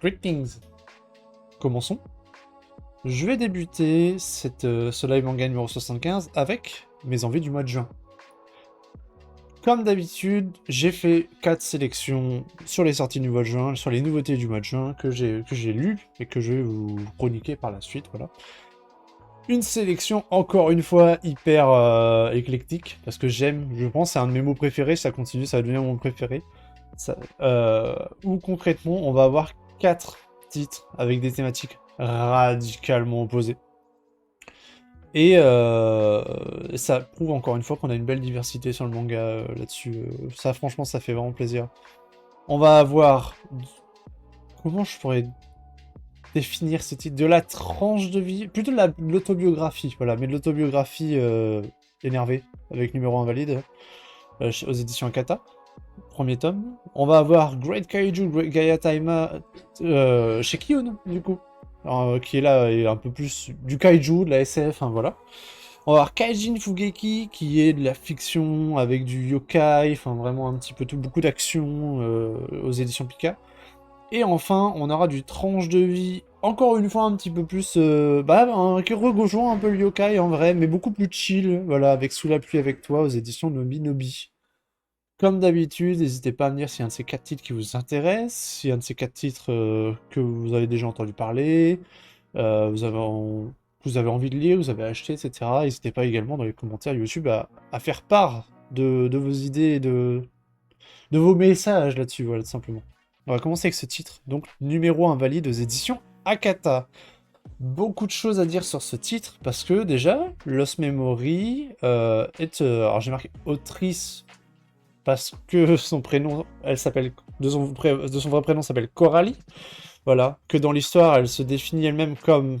Greetings. Commençons. Je vais débuter ce live manga numéro 75 avec mes envies du mois de juin. Comme d'habitude, j'ai fait 4 sélections sur les sorties du mois de juin, sur les nouveautés du mois de juin que j'ai lues et que je vais vous chroniquer par la suite, voilà. Une sélection, encore une fois, hyper éclectique, parce que je pense, c'est un de mes mots préférés, ça continue, ça va devenir mon préféré. Où concrètement, on va avoir 4 titres avec des thématiques radicalement opposées. Et ça prouve encore une fois qu'on a une belle diversité sur le manga là-dessus. Ça, franchement, ça fait vraiment plaisir. On va avoir... Comment je pourrais définir ce titre? De la tranche de vie, plutôt de l'autobiographie, voilà, mais de l'autobiographie énervée, avec numéro invalide, aux éditions Akata, premier tome. On va avoir Great Kaiju, Great Gaia Taima, chez Kiyun, du coup, qui est là, et un peu plus du kaiju, de la SF, hein, voilà. On va avoir Kaijin Fugeki, qui est de la fiction, avec du yokai, enfin vraiment un petit peu tout, beaucoup d'action, aux éditions Pika. Et enfin, on aura du tranche de vie, encore une fois un petit peu plus, qui rejoint un peu le yokai en vrai, mais beaucoup plus chill, voilà, avec Sous la pluie avec toi aux éditions Nobi Nobi. Comme d'habitude, n'hésitez pas à me dire s'il y a un de ces 4 titres qui vous intéresse, s'il y a un de ces 4 titres que vous avez déjà entendu parler, vous avez envie de lire, vous avez acheté, etc. N'hésitez pas également dans les commentaires YouTube à faire part de vos idées et de vos messages là-dessus, voilà, tout simplement. On va commencer avec ce titre, donc numéro invalide aux éditions Akata. Beaucoup de choses à dire sur ce titre, parce que déjà, Lost Memory est... alors j'ai marqué autrice, parce que son prénom, elle s'appelle... De son vrai prénom s'appelle Coralie. Voilà, que dans l'histoire, elle se définit elle-même comme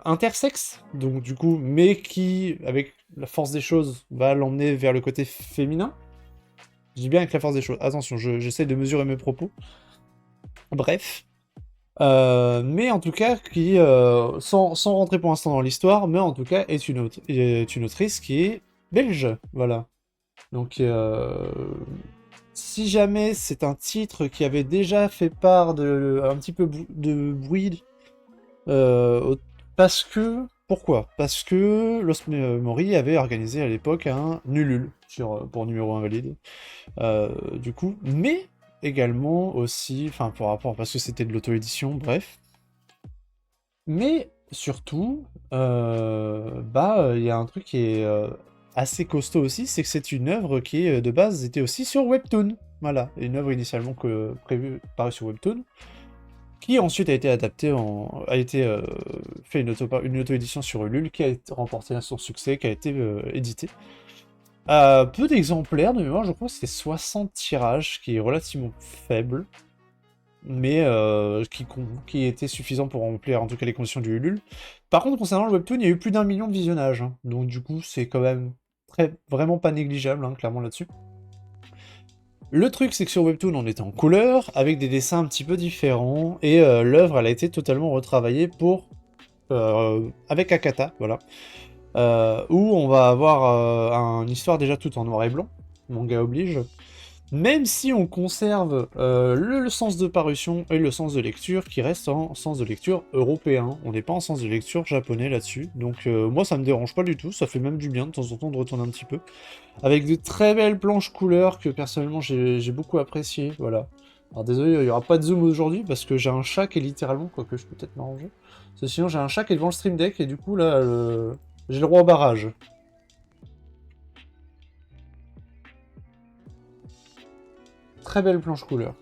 intersexe, donc du coup, mais qui, avec la force des choses, va l'emmener vers le côté féminin. Je dis bien avec la force des choses. Attention, j'essaie de mesurer mes propos. Bref. Mais en tout cas, sans rentrer pour l'instant dans l'histoire, mais en tout cas, est une autrice qui est belge. Voilà. Donc, si jamais c'est un titre qui avait déjà fait part un petit peu de bruit, parce que... Pourquoi? Parce que Lost Memory avait organisé à l'époque un Ulule pour numéro invalide. Du coup, mais également aussi, enfin pour rapport, parce que c'était de l'auto-édition, bref. Mais surtout, il y a un truc qui est assez costaud aussi, c'est que c'est une œuvre qui de base était aussi sur Webtoon. Voilà, une œuvre initialement prévue, parue sur Webtoon, qui ensuite a été adaptée fait une auto-édition sur Ulule, qui a remporté son succès, qui a été édité. Peu d'exemplaires de mémoire, je crois que c'était 60 tirages, qui est relativement faible, mais qui était suffisant pour remplir en tout cas les conditions du Ulule. Par contre, concernant le Webtoon, il y a eu plus d'1 million de visionnages, hein. Donc du coup, c'est quand même vraiment pas négligeable, hein, clairement là-dessus. Le truc, c'est que sur Webtoon, on était en couleur, avec des dessins un petit peu différents, et l'œuvre, elle a été totalement retravaillée avec Akata, voilà. Où on va avoir une histoire déjà toute en noir et blanc, manga oblige, même si on conserve le sens de parution et le sens de lecture qui reste en sens de lecture européen. On n'est pas en sens de lecture japonais là-dessus, donc moi ça me dérange pas du tout, ça fait même du bien de temps en temps de retourner un petit peu, avec de très belles planches couleurs que personnellement j'ai beaucoup apprécié, voilà. Alors désolé, il n'y aura pas de zoom aujourd'hui parce que j'ai un chat qui est littéralement, quoique je peux peut-être m'arranger, parce que sinon j'ai un chat qui est devant le stream deck et du coup là... j'ai le droit au barrage. Très belle planche couleur.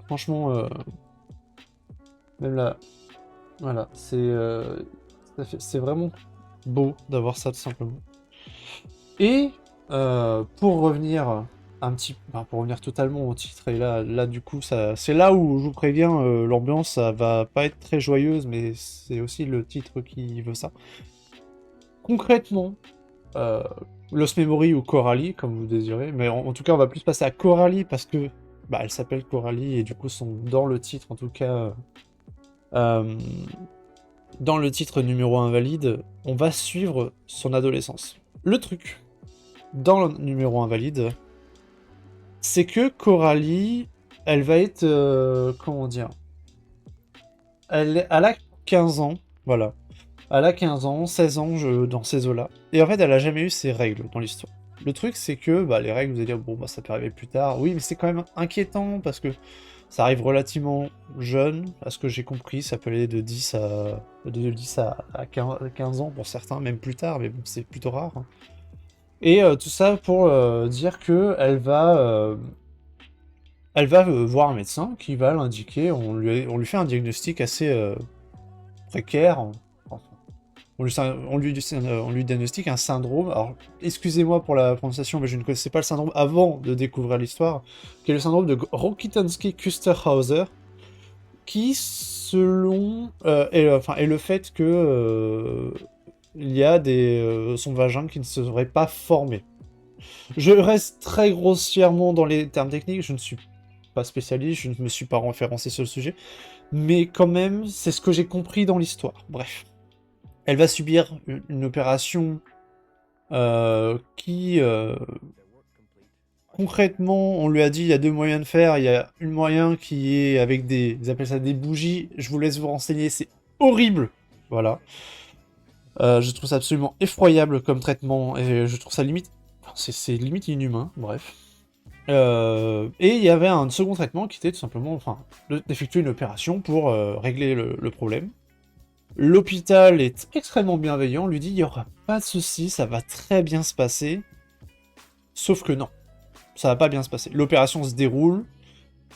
Franchement, même là, voilà, c'est vraiment beau d'avoir ça tout simplement. Et pour revenir pour revenir totalement au titre, et là du coup, c'est là où je vous préviens, l'ambiance ça va pas être très joyeuse, mais c'est aussi le titre qui veut ça. Concrètement, Lost Memory ou Coralie, comme vous désirez, mais en tout cas, on va plus passer à Coralie parce que elle s'appelle Coralie et du coup, sont dans le titre, en tout cas, dans le titre numéro invalide, on va suivre son adolescence. Le truc, dans le numéro invalide, c'est que Coralie, elle va être... comment dire? Elle a 15 ans, voilà. Elle a 15 ans, 16 ans dans ces eaux-là. Et en fait, elle a jamais eu ses règles dans l'histoire. Le truc, c'est que bah, les règles, vous allez dire, bon, bah, ça peut arriver plus tard. Oui, mais c'est quand même inquiétant parce que ça arrive relativement jeune. À ce que j'ai compris, ça peut aller de 10 à 15 ans pour certains, même plus tard, mais bon, c'est plutôt rare, hein. Et tout ça pour dire que elle va voir un médecin qui va l'indiquer. On lui fait un diagnostic assez précaire. Enfin, on lui diagnostique un syndrome. Alors, excusez-moi pour la prononciation, mais je ne connaissais pas le syndrome avant de découvrir l'histoire, qui est le syndrome de Rokitansky-Kusterhauser, qui, selon... et le fait que il y a son vagin qui ne serait pas formé. Je reste très grossièrement dans les termes techniques, je ne suis pas spécialiste, je ne me suis pas référencé sur le sujet, mais quand même, c'est ce que j'ai compris dans l'histoire. Bref. Elle va subir une opération qui, concrètement, on lui a dit il y a deux moyens de faire. Il y a un moyen qui est avec ils appellent ça des bougies. Je vous laisse vous renseigner, c'est horrible. Voilà. Je trouve ça absolument effroyable comme traitement et je trouve ça limite, c'est limite inhumain. Bref. Et il y avait un second traitement qui était tout simplement, enfin, d'effectuer une opération pour régler le problème. L'hôpital est extrêmement bienveillant, lui dit il n'y aura pas de souci, ça va très bien se passer. Sauf que non, ça va pas bien se passer. L'opération se déroule,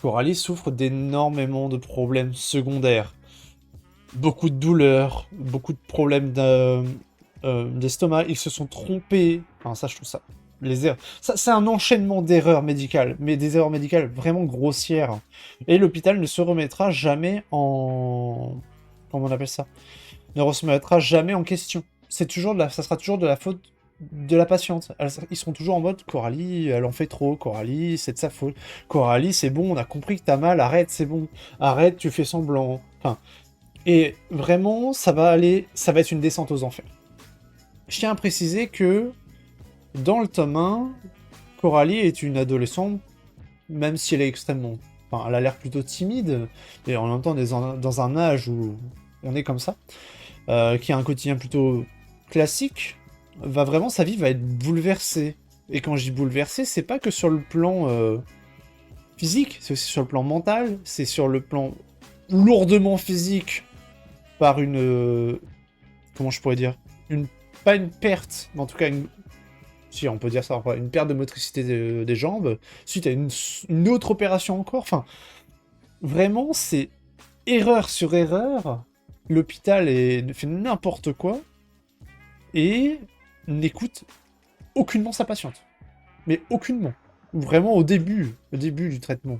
Coralie souffre d'énormément de problèmes secondaires. Beaucoup de douleurs, beaucoup de problèmes d'estomac, ils se sont trompés. Enfin, ça, je trouve ça. Les erreurs. Ça, c'est un enchaînement d'erreurs médicales, mais des erreurs médicales vraiment grossières. Et l'hôpital ne se remettra jamais en. Comment on appelle ça? Ne remettra jamais en question. Ça sera toujours de la faute de la patiente. Ils seront toujours en mode Coralie, elle en fait trop, Coralie, c'est de sa faute. Coralie, c'est bon, on a compris que t'as mal, arrête, c'est bon. Arrête, tu fais semblant. Enfin, et vraiment, ça va être une descente aux enfers. Je tiens à préciser que dans le tome 1, Coralie est une adolescente, même si elle est extrêmement... Enfin, elle a l'air plutôt timide, et en même temps dans un âge où on est comme ça, qui a un quotidien plutôt classique, sa vie va être bouleversée. Et quand je dis bouleversée, c'est pas que sur le plan physique, c'est aussi sur le plan mental, c'est sur le plan lourdement physique, par comment je pourrais dire, pas une perte, mais en tout cas si on peut dire ça, enfin, une perte de motricité des jambes, suite à une autre opération encore, enfin, vraiment, c'est erreur sur erreur, l'hôpital fait n'importe quoi, et n'écoute aucunement sa patiente. Mais aucunement. Vraiment au début du traitement.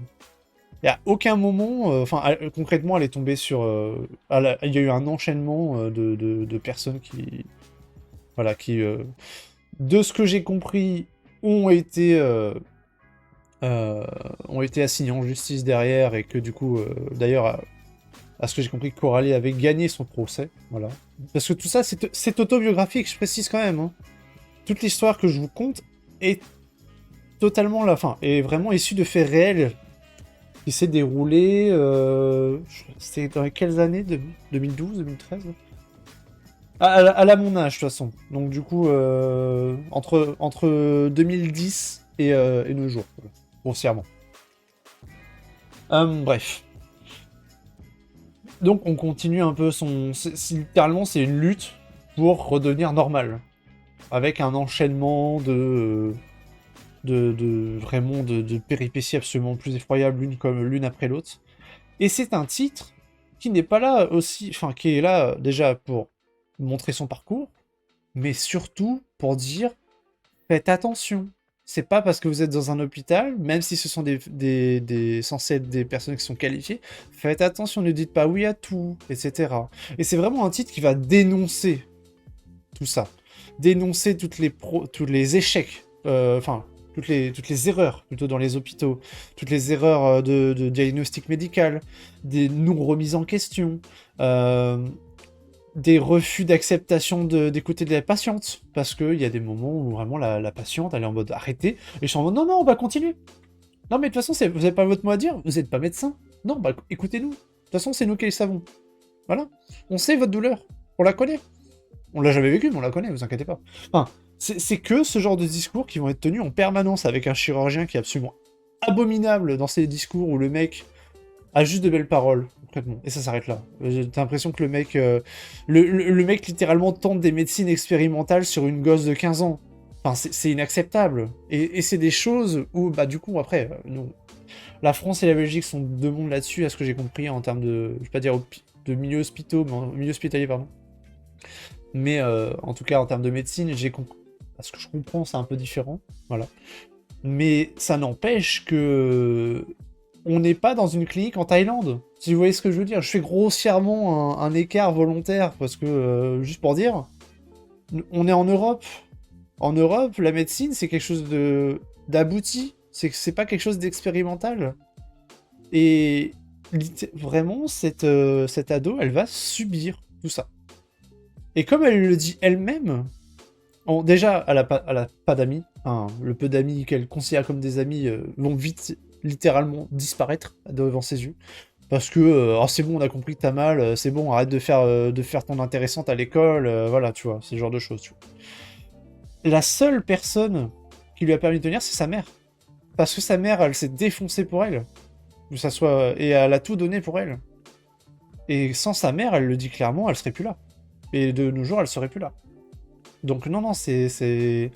Il n'y a aucun moment, concrètement, elle est tombée sur... il y a eu un enchaînement de personnes qui... Voilà, qui... de ce que j'ai compris, ont été assignées en justice derrière, et que du coup, d'ailleurs, à ce que j'ai compris, Coralie avait gagné son procès, voilà. Parce que tout ça, c'est autobiographique, je précise quand même, hein. Toute l'histoire que je vous conte est totalement est vraiment issue de faits réels qui s'est déroulé, c'était dans quelles années? 2012, 2013? Elle a mon âge, de toute façon. Donc du coup, entre 2010 et nos jours, grossièrement. Bref. Donc on continue un peu littéralement, c'est une lutte pour redevenir normal. Avec un enchaînement vraiment de péripéties absolument plus effroyables, l'une après l'autre. Et c'est un titre qui n'est pas là aussi... Enfin, qui est là déjà pour montrer son parcours, mais surtout pour dire faites attention. C'est pas parce que vous êtes dans un hôpital, même si ce sont censés être des personnes qui sont qualifiées, faites attention, ne dites pas oui à tout, etc. Et c'est vraiment un titre qui va dénoncer tout ça. Dénoncer tous les échecs, toutes les erreurs, plutôt dans les hôpitaux, toutes les erreurs de diagnostic médical, des non-remises en question, des refus d'acceptation d'écouter de la patiente, parce qu'il y a des moments où vraiment la patiente, elle est en mode arrêtez, et je suis en mode non, on va continuer. Non, mais de toute façon, vous n'avez pas votre mot à dire, vous n'êtes pas médecin. Non, bah écoutez-nous. De toute façon, c'est nous qui le savons. Voilà. On sait votre douleur. On la connaît. On l'a jamais vécu, mais on la connaît, vous inquiétez pas. Enfin, c'est que ce genre de discours qui vont être tenus en permanence avec un chirurgien qui est absolument abominable dans ses discours où le mec a juste de belles paroles, concrètement. Et ça s'arrête là. J'ai l'impression que le mec... le mec, littéralement, tente des médecines expérimentales sur une gosse de 15 ans. Enfin, c'est inacceptable. Et c'est des choses où, bah, du coup, après, nous... La France et la Belgique sont deux mondes là-dessus, à ce que j'ai compris, en termes de... Je vais pas dire de milieu hospitaux, mais milieu hospitalier, pardon. Mais en tout cas, en termes de médecine, j'ai compris. Parce que je comprends, c'est un peu différent. Voilà. Mais ça n'empêche que on n'est pas dans une clinique en Thaïlande. Si vous voyez ce que je veux dire. Je fais grossièrement un écart volontaire parce que, juste pour dire, on est en Europe. En Europe, la médecine, c'est quelque chose d'abouti. C'est pas quelque chose d'expérimental. Et vraiment, cette ado, elle va subir tout ça. Et comme elle le dit elle-même, déjà, elle a pas d'amis. Enfin, le peu d'amis qu'elle considère comme des amis vont vite, littéralement, disparaître devant ses yeux. Parce que, oh, c'est bon, on a compris que t'as mal, c'est bon, arrête de faire ton intéressante à l'école, voilà, tu vois, c'est ce genre de choses, tu vois. La seule personne qui lui a permis de tenir, c'est sa mère. Parce que sa mère, elle s'est défoncée pour elle. Que ça soit... Et elle a tout donné pour elle. Et sans sa mère, elle le dit clairement, elle serait plus là. Et de nos jours, elle serait plus là. Donc non, c'est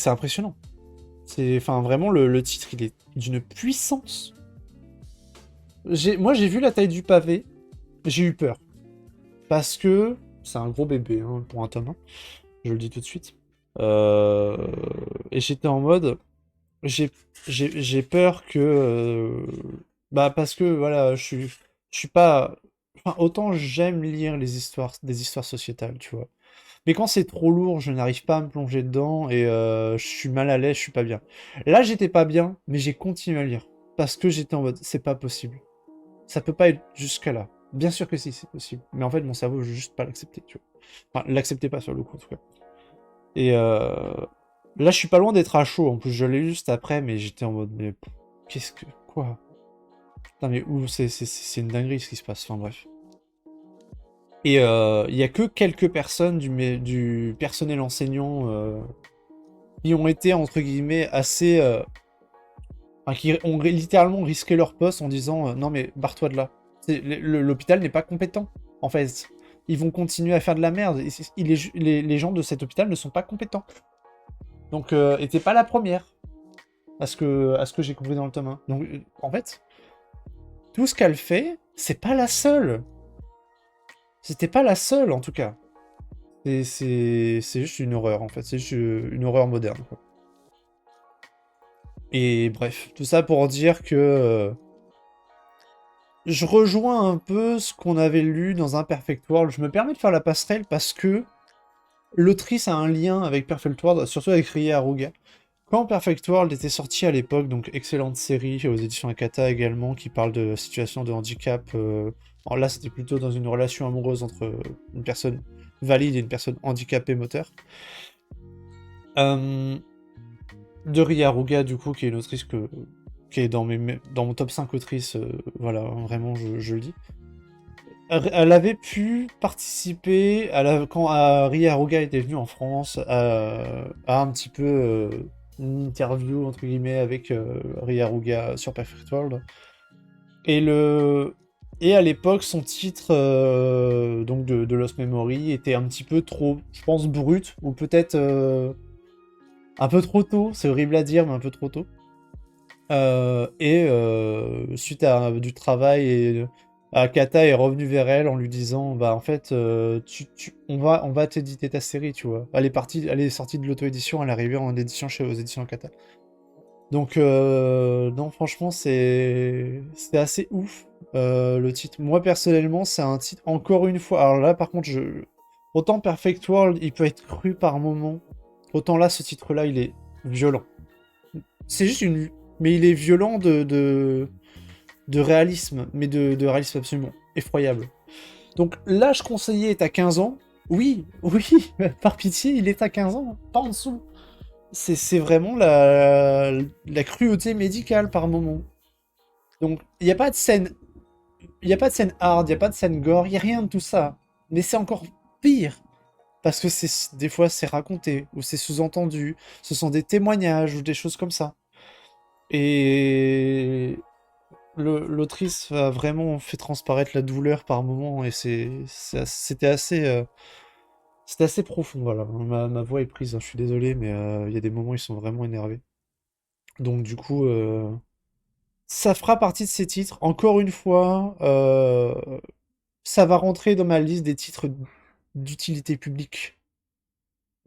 impressionnant. Enfin, vraiment, le titre, il est d'une puissance. Moi, j'ai vu la taille du pavé, j'ai eu peur. Parce que c'est un gros bébé, hein, pour un tome 1. Je le dis tout de suite. Et j'étais en mode... J'ai peur que... bah, parce que, voilà, je suis pas... Enfin, autant j'aime lire des histoires sociétales, tu vois. Mais quand c'est trop lourd, je n'arrive pas à me plonger dedans et je suis mal à l'aise, je suis pas bien. Là, j'étais pas bien, mais j'ai continué à lire. Parce que j'étais en mode, c'est pas possible. Ça peut pas être jusqu'à là. Bien sûr que si, c'est possible. Mais en fait, mon cerveau, je veux juste pas l'accepter, tu vois. Enfin, l'accepter pas sur le coup, en tout cas. Et là, je suis pas loin d'être à chaud. En plus, je l'ai lu juste après, mais j'étais en mode, mais qu'est-ce que... Quoi? Putain, mais où c'est une dinguerie ce qui se passe. Enfin, bref. Et il y a que quelques personnes du personnel enseignant qui ont été, entre guillemets, assez... enfin, qui ont littéralement risqué leur poste en disant non mais barre-toi de là. L'hôpital n'est pas compétent, en fait. Ils vont continuer à faire de la merde. Les gens de cet hôpital ne sont pas compétents. Donc, et t'es pas la première, à ce que j'ai compris dans le tome 1. Donc, en fait, tout ce qu'elle fait, c'est pas la seule. C'était pas la seule, en tout cas. C'est juste une horreur, en fait. C'est juste une horreur moderne, quoi. Et bref, tout ça pour dire que je rejoins un peu ce qu'on avait lu dans un Perfect World. Je me permets de faire la passerelle parce que l'autrice a un lien avec Perfect World, surtout avec Rie Haruga. Quand Perfect World était sorti à l'époque, donc excellente série aux éditions Akata également, qui parle de situation de handicap. Alors là, c'était plutôt dans une relation amoureuse entre une personne valide et une personne handicapée moteur. De Rie Haruga, du coup, qui est une autrice qui est dans mon top 5 autrices, voilà, vraiment, je le dis. Elle avait pu participer, quand Rie Haruga était venue en France, à un petit peu une interview, entre guillemets, avec Rie Haruga sur Perfect World. Et à l'époque, son titre donc de Lost Memory était un petit peu trop, je pense, brut, ou peut-être un peu trop tôt, c'est horrible à dire, mais un peu trop tôt. Suite à du travail, Akata est revenu vers elle en lui disant bah en fait on va t'éditer ta série, tu vois. Elle est sortie de l'auto-édition, elle est arrivée en édition aux éditions Akata. Donc non, franchement c'est assez ouf le titre. Moi personnellement c'est un titre, encore une fois, alors là par contre autant Perfect World il peut être cru par moment, autant là ce titre là il est violent. C'est juste mais il est violent de réalisme, mais de réalisme absolument effroyable. Donc l'âge conseillé est à 15 ans. Oui, oui, par pitié, il est à 15 ans, pas en dessous. C'est vraiment la cruauté médicale par moment. Donc, il n'y a pas de scène. Il n'y a pas de scène hard, il n'y a pas de scène gore, il n'y a rien de tout ça. Mais c'est encore pire. Parce que des fois c'est raconté, ou c'est sous-entendu, ce sont des témoignages ou des choses comme ça. Et l'autrice a vraiment fait transparaître la douleur par moment, et c'était assez profond, voilà. Ma voix est prise, hein, je suis désolé, mais il y a des moments où ils sont vraiment énervés. Donc du coup, ça fera partie de ces titres. Encore une fois, ça va rentrer dans ma liste des titres d'utilité publique.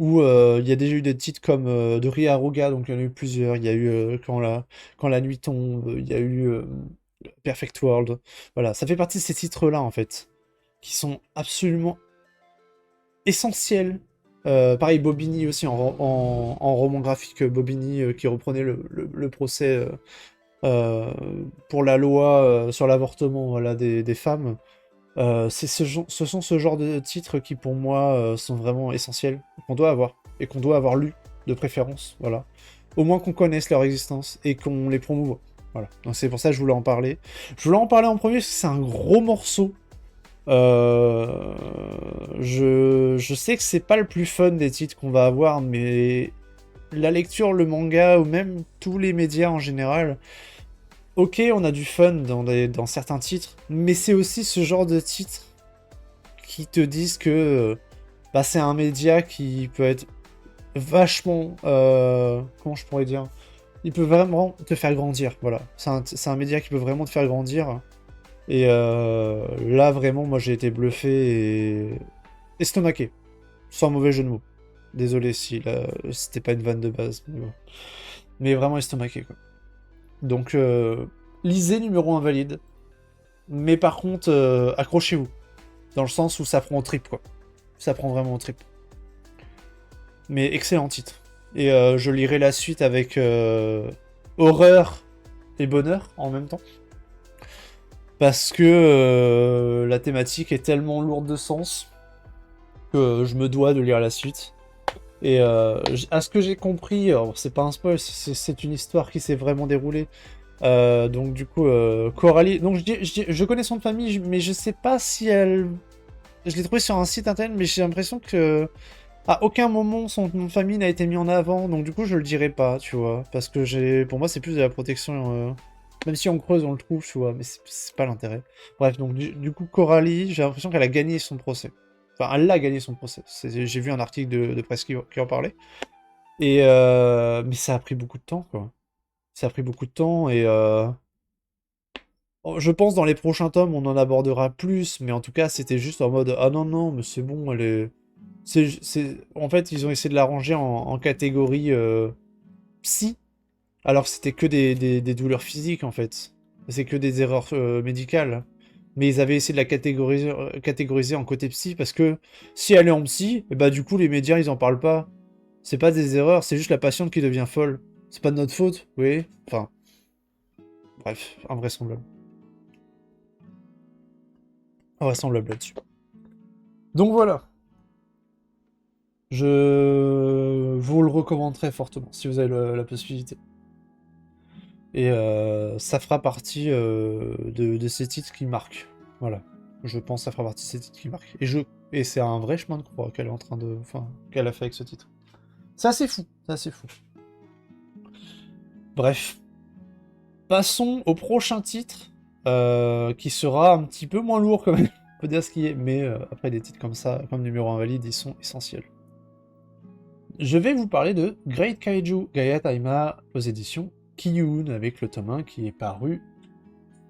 Où il y a déjà eu des titres comme de Riharuga, donc il y en a eu plusieurs. Il y a eu quand la nuit tombe, il y a eu Perfect World. Voilà, ça fait partie de ces titres-là, en fait, qui sont absolument essentiels. Pareil, Bobigny aussi, en roman graphique, Bobigny qui reprenait le procès euh, pour la loi sur l'avortement, voilà, des femmes. Ce sont ce genre de titres qui, pour moi, sont vraiment essentiels, qu'on doit avoir, et qu'on doit avoir lu, de préférence, voilà. Au moins qu'on connaisse leur existence, et qu'on les promouve. Voilà, donc c'est pour ça que je voulais en parler. Je voulais en parler en premier, parce que c'est un gros morceau. Euh, je sais que c'est pas le plus fun des titres qu'on va avoir, mais la lecture, le manga, ou même tous les médias en général, ok, on a du fun dans certains titres, mais c'est aussi ce genre de titres qui te disent que bah, c'est un média qui peut être vachement... comment je pourrais dire? Il peut vraiment te faire grandir, voilà. C'est un média qui peut vraiment te faire grandir. Et là, vraiment, moi, j'ai été bluffé et estomaqué. Sans mauvais jeu de mots. Désolé si là, c'était pas une vanne de base. Mais, bon. Mais vraiment estomaqué, quoi. Donc, lisez numéro invalide. Mais par contre, accrochez-vous. Dans le sens où ça prend au trip, quoi. Ça prend vraiment au trip. Mais excellent titre. Et je lirai la suite avec horreur et bonheur en même temps. Parce que la thématique est tellement lourde de sens que je me dois de lire la suite. Et à ce que j'ai compris, alors c'est pas un spoil, c'est une histoire qui s'est vraiment déroulée. Donc du coup, Coralie, donc je connais son nom de famille, mais je sais pas si elle... Je l'ai trouvé sur un site internet, mais j'ai l'impression que à aucun moment son nom de famille n'a été mis en avant, donc du coup je le dirai pas, tu vois. Parce que pour moi c'est plus de la protection, même si on creuse on le trouve, tu vois, mais c'est pas l'intérêt. Bref, donc du coup Coralie, j'ai l'impression qu'elle a gagné son procès. Enfin, elle a gagné son procès. J'ai vu un article de presse qui en parlait. Et mais ça a pris beaucoup de temps, quoi. Ça a pris beaucoup de temps et je pense dans les prochains tomes on en abordera plus, mais en tout cas c'était juste en mode ah non non mais c'est bon elle est en fait ils ont essayé de la ranger en catégorie psy alors que c'était que des douleurs physiques en fait, c'est que des erreurs médicales, mais ils avaient essayé de la catégoriser en côté psy parce que si elle est en psy et bah du coup les médias ils en parlent pas, c'est pas des erreurs, c'est juste la patiente qui devient folle, c'est pas de notre faute, oui, enfin bref, invraisemblable. Invraisemblable là-dessus. Donc voilà, je vous le recommande très fortement si vous avez la possibilité. Et ça fera partie de ces titres qui marquent. Voilà. Je pense que ça fera partie de ces titres qui marquent. Et c'est un vrai chemin de croix qu'elle est en train de. Enfin, qu'elle a fait avec ce titre. C'est assez fou. C'est assez fou. Bref. Passons au prochain titre. Qui sera un petit peu moins lourd quand même. On peut dire ce qui est. Mais après des titres comme ça, comme numéro invalide, ils sont essentiels. Je vais vous parler de Great Kaiju Gaia Taima aux éditions Kiyun avec le tome 1 qui est paru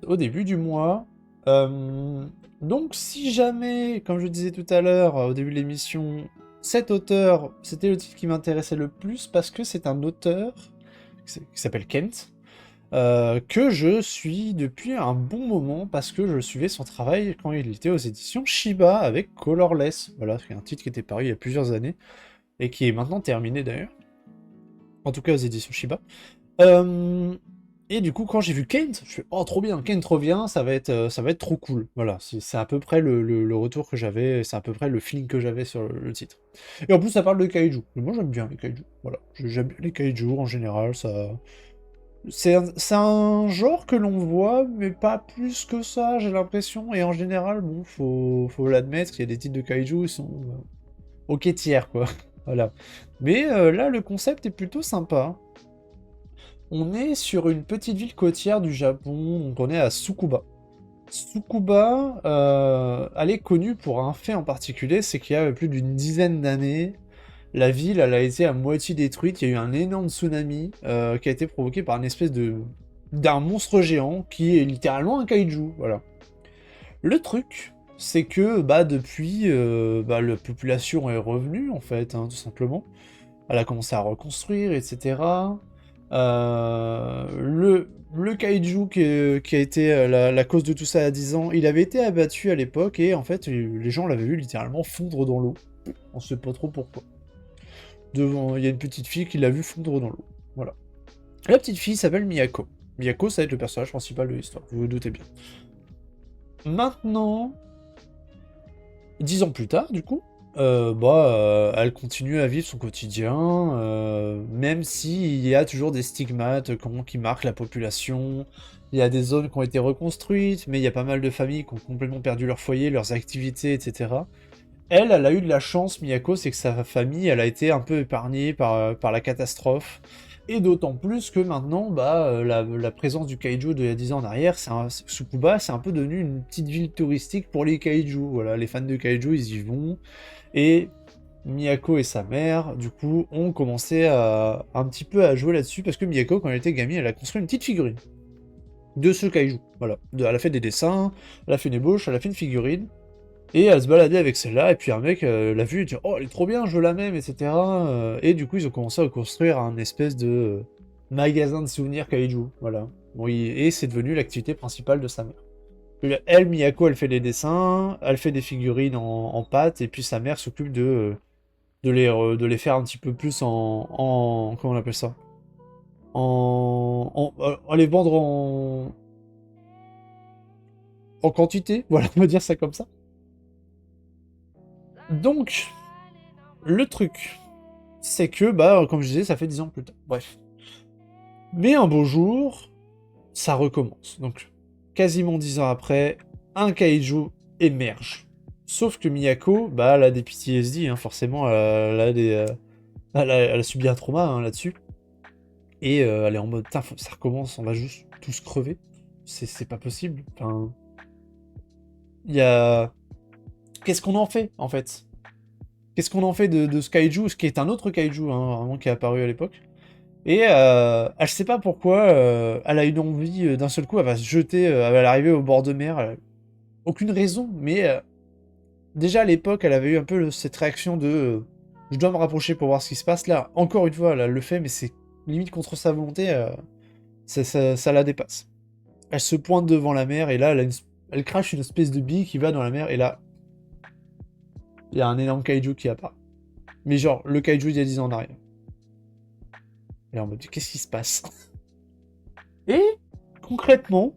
au début du mois. Donc si jamais, comme je disais tout à l'heure au début de l'émission, cet auteur, c'était le titre qui m'intéressait le plus parce que c'est un auteur qui s'appelle Kent, que je suis depuis un bon moment parce que je suivais son travail quand il était aux éditions Shiba avec Colorless. Voilà, c'est un titre qui était paru il y a plusieurs années et qui est maintenant terminé d'ailleurs. En tout cas aux éditions Shiba. Euh, Et du coup, quand j'ai vu Kent, je suis oh trop bien, Kent revient, ça va être trop cool. Voilà, c'est à peu près le retour que j'avais, c'est à peu près le feeling que j'avais sur le titre. Et en plus, ça parle de kaiju. Et moi, j'aime bien les kaiju. Voilà, j'aime bien les kaiju en général. C'est un genre que l'on voit, mais pas plus que ça, j'ai l'impression. Et en général, bon, faut l'admettre, il y a des titres de kaiju, ils sont ok tiers, quoi. Voilà. Mais là, le concept est plutôt sympa. On est sur une petite ville côtière du Japon, donc on est à Tsukuba. Tsukuba, elle est connue pour un fait en particulier, c'est qu'il y a plus d'une dizaine d'années, la ville elle a été à moitié détruite, il y a eu un énorme tsunami qui a été provoqué par une espèce d'un monstre géant qui est littéralement un kaiju, voilà. Le truc, c'est que depuis, la population est revenue en fait, hein, tout simplement. Elle a commencé à reconstruire, etc. Le kaiju qui a été la cause de tout ça à 10 ans, il avait été abattu à l'époque et en fait les gens l'avaient vu littéralement fondre dans l'eau. On sait pas trop pourquoi. Devant, il y a une petite fille qui l'a vu fondre dans l'eau. Voilà. La petite fille s'appelle Miyako. Miyako, ça va être le personnage principal de l'histoire, vous vous doutez bien. Maintenant, 10 ans plus tard, du coup, elle continue à vivre son quotidien, même s'il y a toujours des stigmates qui marquent la population. Il y a des zones qui ont été reconstruites, mais il y a pas mal de familles qui ont complètement perdu leur foyer, leurs activités, etc. Elle a eu de la chance, Miyako, c'est que sa famille, elle a été un peu épargnée par la catastrophe. Et d'autant plus que maintenant, la présence du kaiju d'il y a 10 ans en arrière, Tsukuba, c'est un peu devenu une petite ville touristique pour les kaiju. Voilà, les fans de kaiju, ils y vont. Et Miyako et sa mère, du coup, ont commencé un petit peu à jouer là-dessus, parce que Miyako, quand elle était gamine, elle a construit une petite figurine de ce kaiju. Voilà. Elle a fait des dessins, elle a fait une ébauche, elle a fait une figurine. Et elle se baladait avec celle-là, et puis un mec l'a vue, et dit «Oh, elle est trop bien, je veux la même», etc. Et du coup, ils ont commencé à construire un espèce de magasin de souvenirs kaiju, voilà. Bon, et c'est devenu l'activité principale de sa mère. Elle, Miyako, elle fait des dessins, elle fait des figurines en pâte, et puis sa mère s'occupe de les faire un petit peu plus comment on appelle ça? En les vendre en quantité, voilà, on va dire ça comme ça. Donc, le truc, c'est que, comme je disais, ça fait 10 ans plus tard. Bref. Mais un beau jour, ça recommence. Donc, quasiment 10 ans après, un kaiju émerge. Sauf que Miyako, elle a des PTSD, hein, forcément, elle a subi un trauma hein, là-dessus. Et elle est en mode, ça recommence, on va juste tous crever. C'est pas possible. Enfin, il y a... Qu'est-ce qu'on en fait, en fait? Qu'est-ce qu'on en fait de ce kaiju, ce qui est un autre kaiju, hein, vraiment, qui est apparu à l'époque. Et elle sait pas pourquoi, elle a une envie, d'un seul coup, elle va se jeter, elle va arriver au bord de mer. Aucune raison, mais déjà à l'époque, elle avait eu un peu cette réaction de je dois me rapprocher pour voir ce qui se passe. Là, encore une fois, elle le fait, mais c'est limite contre sa volonté, ça la dépasse. Elle se pointe devant la mer, et là, elle crache une espèce de bille qui va dans la mer, et là, il y a un énorme kaiju qui apparaît. Mais genre, le kaiju d'il y a 10 ans en arrière. Et en mode, qu'est-ce qui se passe? Et concrètement,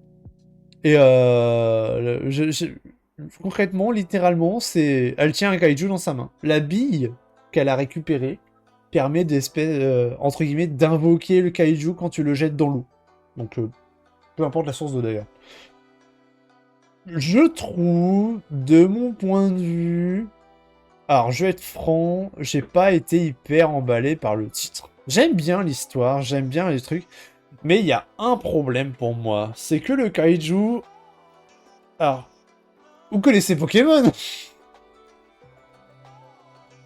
concrètement, littéralement, elle tient un kaiju dans sa main. La bille qu'elle a récupérée permet entre guillemets, d'invoquer le kaiju quand tu le jettes dans l'eau. Donc, peu importe la source d'eau d'ailleurs. Je trouve, de mon point de vue, alors je vais être franc, j'ai pas été hyper emballé par le titre. J'aime bien l'histoire, j'aime bien les trucs, mais il y a un problème pour moi, c'est que le kaiju... Alors, vous connaissez Pokémon?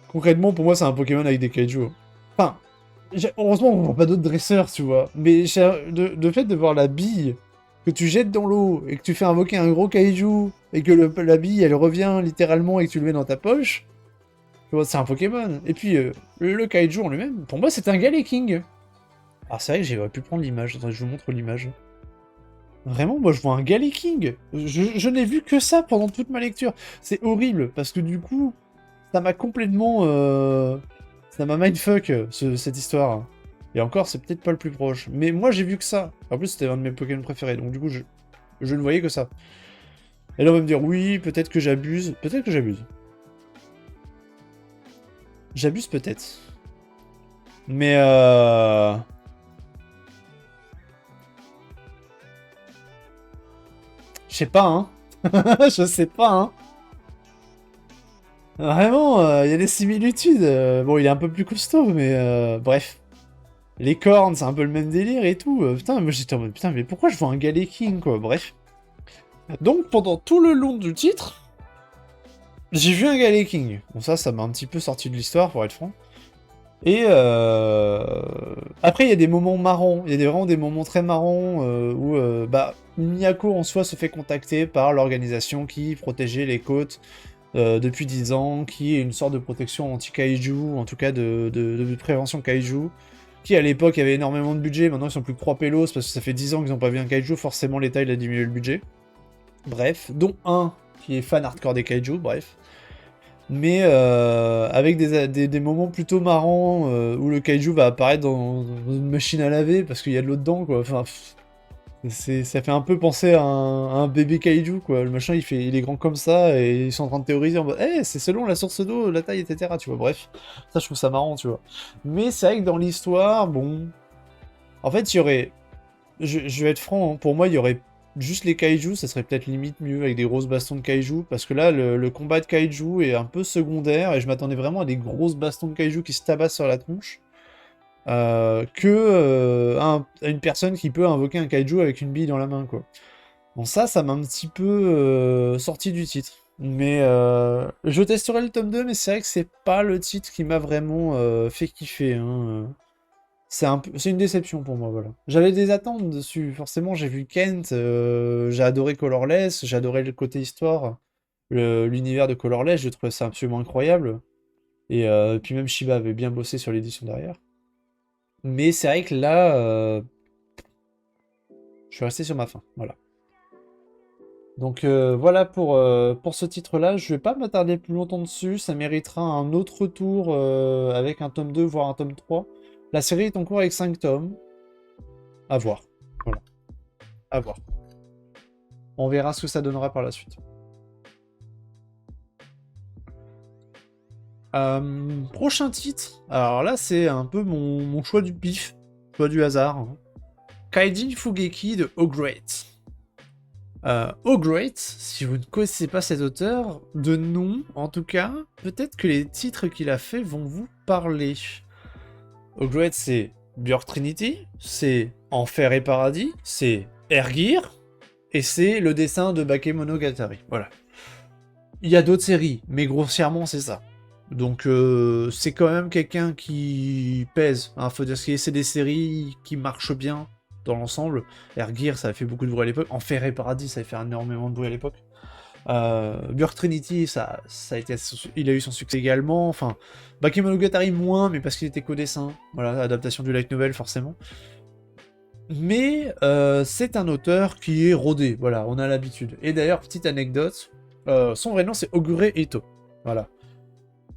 Concrètement, pour moi, c'est un Pokémon avec des kaiju. Enfin, heureusement, on voit pas d'autres dresseurs, tu vois. Mais le fait de voir la bille que tu jettes dans l'eau et que tu fais invoquer un gros kaiju et que la bille, elle revient littéralement et que tu le mets dans ta poche, tu vois, c'est un Pokémon. Et puis, le kaiju en lui-même, pour moi, c'est un Galaking. Alors, c'est vrai que j'aurais pu prendre l'image. Attendez, je vous montre l'image. Vraiment, moi, je vois un Galaking. Je n'ai vu que ça pendant toute ma lecture. C'est horrible, parce que du coup, ça m'a complètement... ça m'a mindfuck, cette histoire. Hein. Genre, je vois un Galaking, je me dis, mais c'est quoi ce Et encore, c'est peut-être pas le plus proche. Mais moi, j'ai vu que ça. En plus, c'était un de mes Pokémon préférés, donc du coup, je ne voyais que ça. Et là, on va me dire, oui, peut-être que j'abuse. Peut-être que j'abuse. J'abuse peut-être. Mais je sais pas, hein. Je sais pas, hein. Vraiment, il y a des similitudes. Bon, il est un peu plus costaud, mais bref. Les cornes, c'est un peu le même délire et tout. Putain, moi j'étais en mode, putain, mais pourquoi je vois un Galeking, quoi. Bref. Donc, pendant tout le long du titre, j'ai vu un Galeking. Bon, ça m'a un petit peu sorti de l'histoire, pour être franc. Et après, il y a des moments marrants. Il y a vraiment des moments très marrants où bah, Miyako en soi se fait contacter par l'organisation qui protégeait les côtes depuis 10 ans, qui est une sorte de protection anti-kaiju, en tout cas de prévention kaiju, qui à l'époque avait énormément de budget. Maintenant, ils sont plus que 3 pélos parce que ça fait 10 ans qu'ils n'ont pas vu un kaiju. Forcément, l'État il a diminué le budget. Bref, dont un qui est fan hardcore des kaiju, bref. Mais avec des moments plutôt marrants où le kaiju va apparaître dans une machine à laver parce qu'il y a de l'eau dedans, quoi. Enfin, ça fait un peu penser à un bébé kaiju, quoi. Le machin, il est grand comme ça et ils sont en train de théoriser en mode, c'est selon la source d'eau, la taille, etc. Tu vois, bref. Ça, je trouve ça marrant, tu vois. Mais c'est vrai que dans l'histoire, bon. En fait, il y aurait. Je vais être franc, hein, pour moi, il y aurait juste les kaiju, ça serait peut-être limite mieux avec des grosses bastons de kaiju, parce que là, le combat de kaiju est un peu secondaire, et je m'attendais vraiment à des grosses bastons de kaiju qui se tabassent sur la tronche, à une personne qui peut invoquer un kaiju avec une bille dans la main, quoi. Bon, ça m'a un petit peu sorti du titre. Mais je testerai le tome 2, mais c'est vrai que c'est pas le titre qui m'a vraiment fait kiffer, hein. C'est une déception pour moi, voilà. J'avais des attentes dessus, forcément, j'ai vu Kent, j'ai adoré Colorless, j'ai adoré le côté histoire, l'univers de Colorless, je trouvais ça absolument incroyable. Et puis même Shiba avait bien bossé sur l'édition derrière. Mais c'est vrai que là, je suis resté sur ma faim, voilà. Donc voilà pour ce titre-là, je vais pas m'attarder plus longtemps dessus, ça méritera un autre tour avec un tome 2, voire un tome 3. La série est en cours avec 5 tomes, à voir. Voilà, à voir. On verra ce que ça donnera par la suite. Prochain titre. Alors là, c'est un peu mon choix du pif, choix du hasard, hein. Kaijin Fugeki de O-Great. O-Great, si vous ne connaissez pas cet auteur, de nom en tout cas, peut-être que les titres qu'il a fait vont vous parler. O-Great, c'est Björk Trinity, c'est Enfer et Paradis, c'est Ergir, et c'est le dessin de Bakemonogatari. Voilà. Il y a d'autres séries, mais grossièrement, c'est ça. Donc, c'est quand même quelqu'un qui pèse. Hein, faut dire ce qu'il y a, c'est des séries qui marchent bien dans l'ensemble. Ergir, ça a fait beaucoup de bruit à l'époque. Enfer et Paradis, ça a fait énormément de bruit à l'époque. Björk Trinity, il a eu son succès également. Enfin, Bakemonogatari moins, mais parce qu'il était qu'au dessin. Voilà, adaptation du light novel, forcément. Mais c'est un auteur qui est rodé. Voilà, on a l'habitude. Et d'ailleurs, petite anecdote, son vrai nom c'est Ogure Ito. Voilà.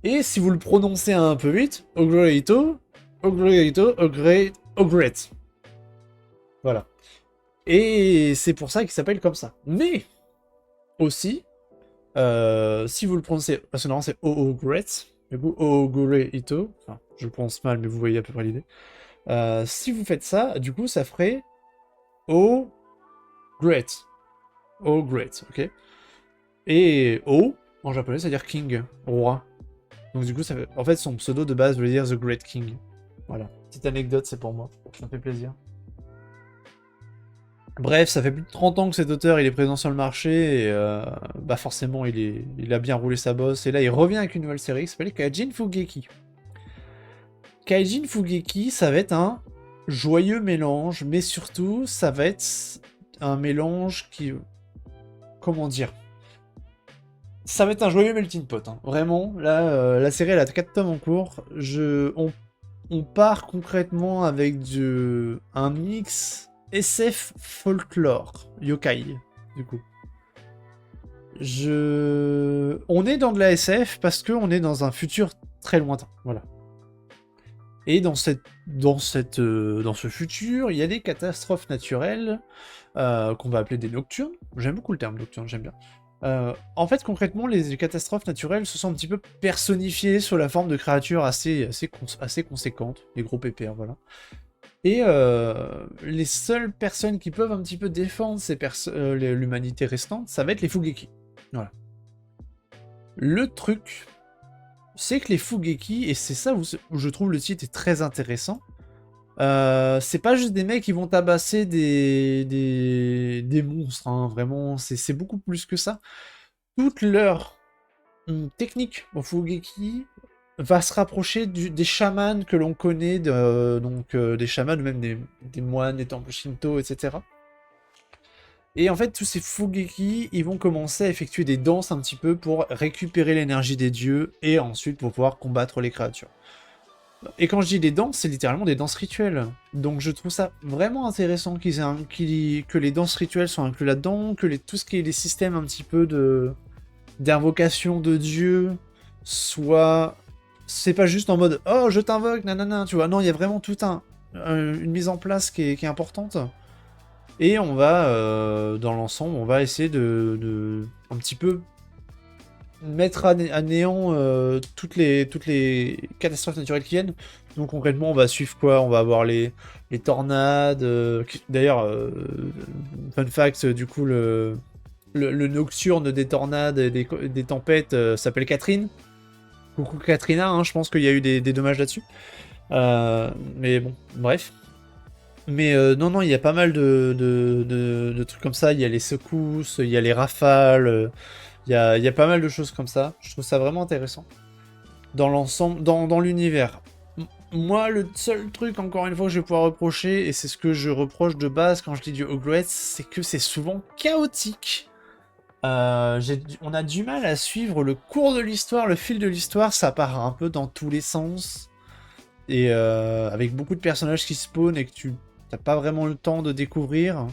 Et si vous le prononcez un peu vite, Ogure Ito, Ogret. Voilà. Et c'est pour ça qu'il s'appelle comme ça. Mais aussi, si vous le prononcez, parce que normalement c'est Ogret, du coup Ogure Ito, enfin, je le prononce mal, mais vous voyez à peu près l'idée. Si vous faites ça, du coup, ça ferait Ogret. Ogret, ok. Et O, en japonais, ça veut dire King, roi. Donc du coup, ça fait... en fait, son pseudo de base veut dire The Great King. Voilà. Petite anecdote, c'est pour moi. Ça me fait plaisir. Bref, ça fait plus de 30 ans que cet auteur il est présent sur le marché, et bah forcément il a bien roulé sa bosse, et là il revient avec une nouvelle série qui s'appelle Kaijin Fugeki. Kaijin Fugeki, ça va être un joyeux mélange, mais surtout, ça va être un mélange qui... Comment dire? Ça va être un joyeux melting pot, hein. Vraiment. Là, la série, elle a 4 tomes en cours. On part concrètement avec un mix SF folklore, yokai, du coup. On est dans de la SF parce qu'on est dans un futur très lointain, voilà. Et dans ce futur, il y a des catastrophes naturelles qu'on va appeler des nocturnes. J'aime beaucoup le terme nocturne, j'aime bien. En fait, concrètement, les catastrophes naturelles se sont un petit peu personnifiées sous la forme de créatures assez conséquentes, les gros pépères, voilà. Et les seules personnes qui peuvent un petit peu défendre l'humanité restante, ça va être les Fugeki. Voilà. Le truc, c'est que les Fugeki, et c'est ça où je trouve le titre est très intéressant, c'est pas juste des mecs qui vont tabasser des monstres, hein, vraiment, c'est beaucoup plus que ça. Toute leur technique au Fugeki va se rapprocher des chamans que l'on connaît, donc des chamans, ou même des moines, des temples Shinto, etc. Et en fait, tous ces Fugeki, ils vont commencer à effectuer des danses un petit peu pour récupérer l'énergie des dieux, et ensuite pour pouvoir combattre les créatures. Et quand je dis des danses, c'est littéralement des danses rituelles. Donc je trouve ça vraiment intéressant que les danses rituelles soient inclus là-dedans, que tout ce qui est les systèmes un petit peu d'invocation de dieux soit... C'est pas juste en mode « Oh, je t'invoque, nanana », tu vois. Non, il y a vraiment tout une mise en place qui est importante. Et on va, dans l'ensemble, on va essayer un petit peu mettre à néant toutes les catastrophes naturelles qui viennent. Donc concrètement, on va suivre quoi? On va avoir les tornades. D'ailleurs, fun fact, du coup, le nocturne des tornades et des tempêtes s'appelle Catherine. Coucou Katrina, hein, je pense qu'il y a eu des dommages là-dessus. Mais bon, bref. Mais non, il y a pas mal de trucs comme ça. Il y a les secousses, il y a les rafales, il y a pas mal de choses comme ça. Je trouve ça vraiment intéressant. Dans l'ensemble, dans l'univers. Moi, le seul truc, encore une fois, que je vais pouvoir reprocher, et c'est ce que je reproche de base quand je dis du Hogwarts, c'est que c'est souvent chaotique. On a du mal à suivre le cours de l'histoire, le fil de l'histoire, ça part un peu dans tous les sens. Et avec beaucoup de personnages qui spawnent et que tu n'as pas vraiment le temps de découvrir,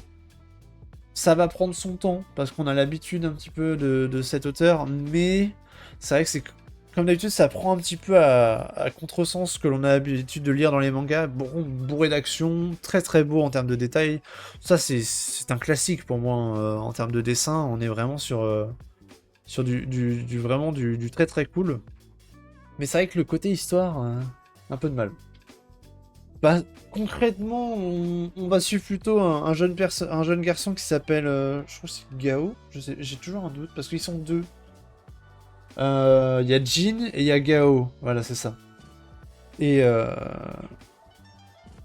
ça va prendre son temps, parce qu'on a l'habitude un petit peu de cet auteur, mais c'est vrai que c'est comme d'habitude, ça prend un petit peu à contresens ce que l'on a l'habitude de lire dans les mangas, bourré d'action, très très beau en termes de détails. Ça, c'est un classique pour moi en termes de dessin. On est vraiment sur vraiment du très très cool. Mais c'est vrai que le côté histoire, un peu de mal. Bah, concrètement, on va suivre plutôt un jeune garçon qui s'appelle, je crois que c'est Gao. J'ai toujours un doute parce qu'ils sont deux. Il y a Jin et il y a Gao. Voilà, c'est ça. Et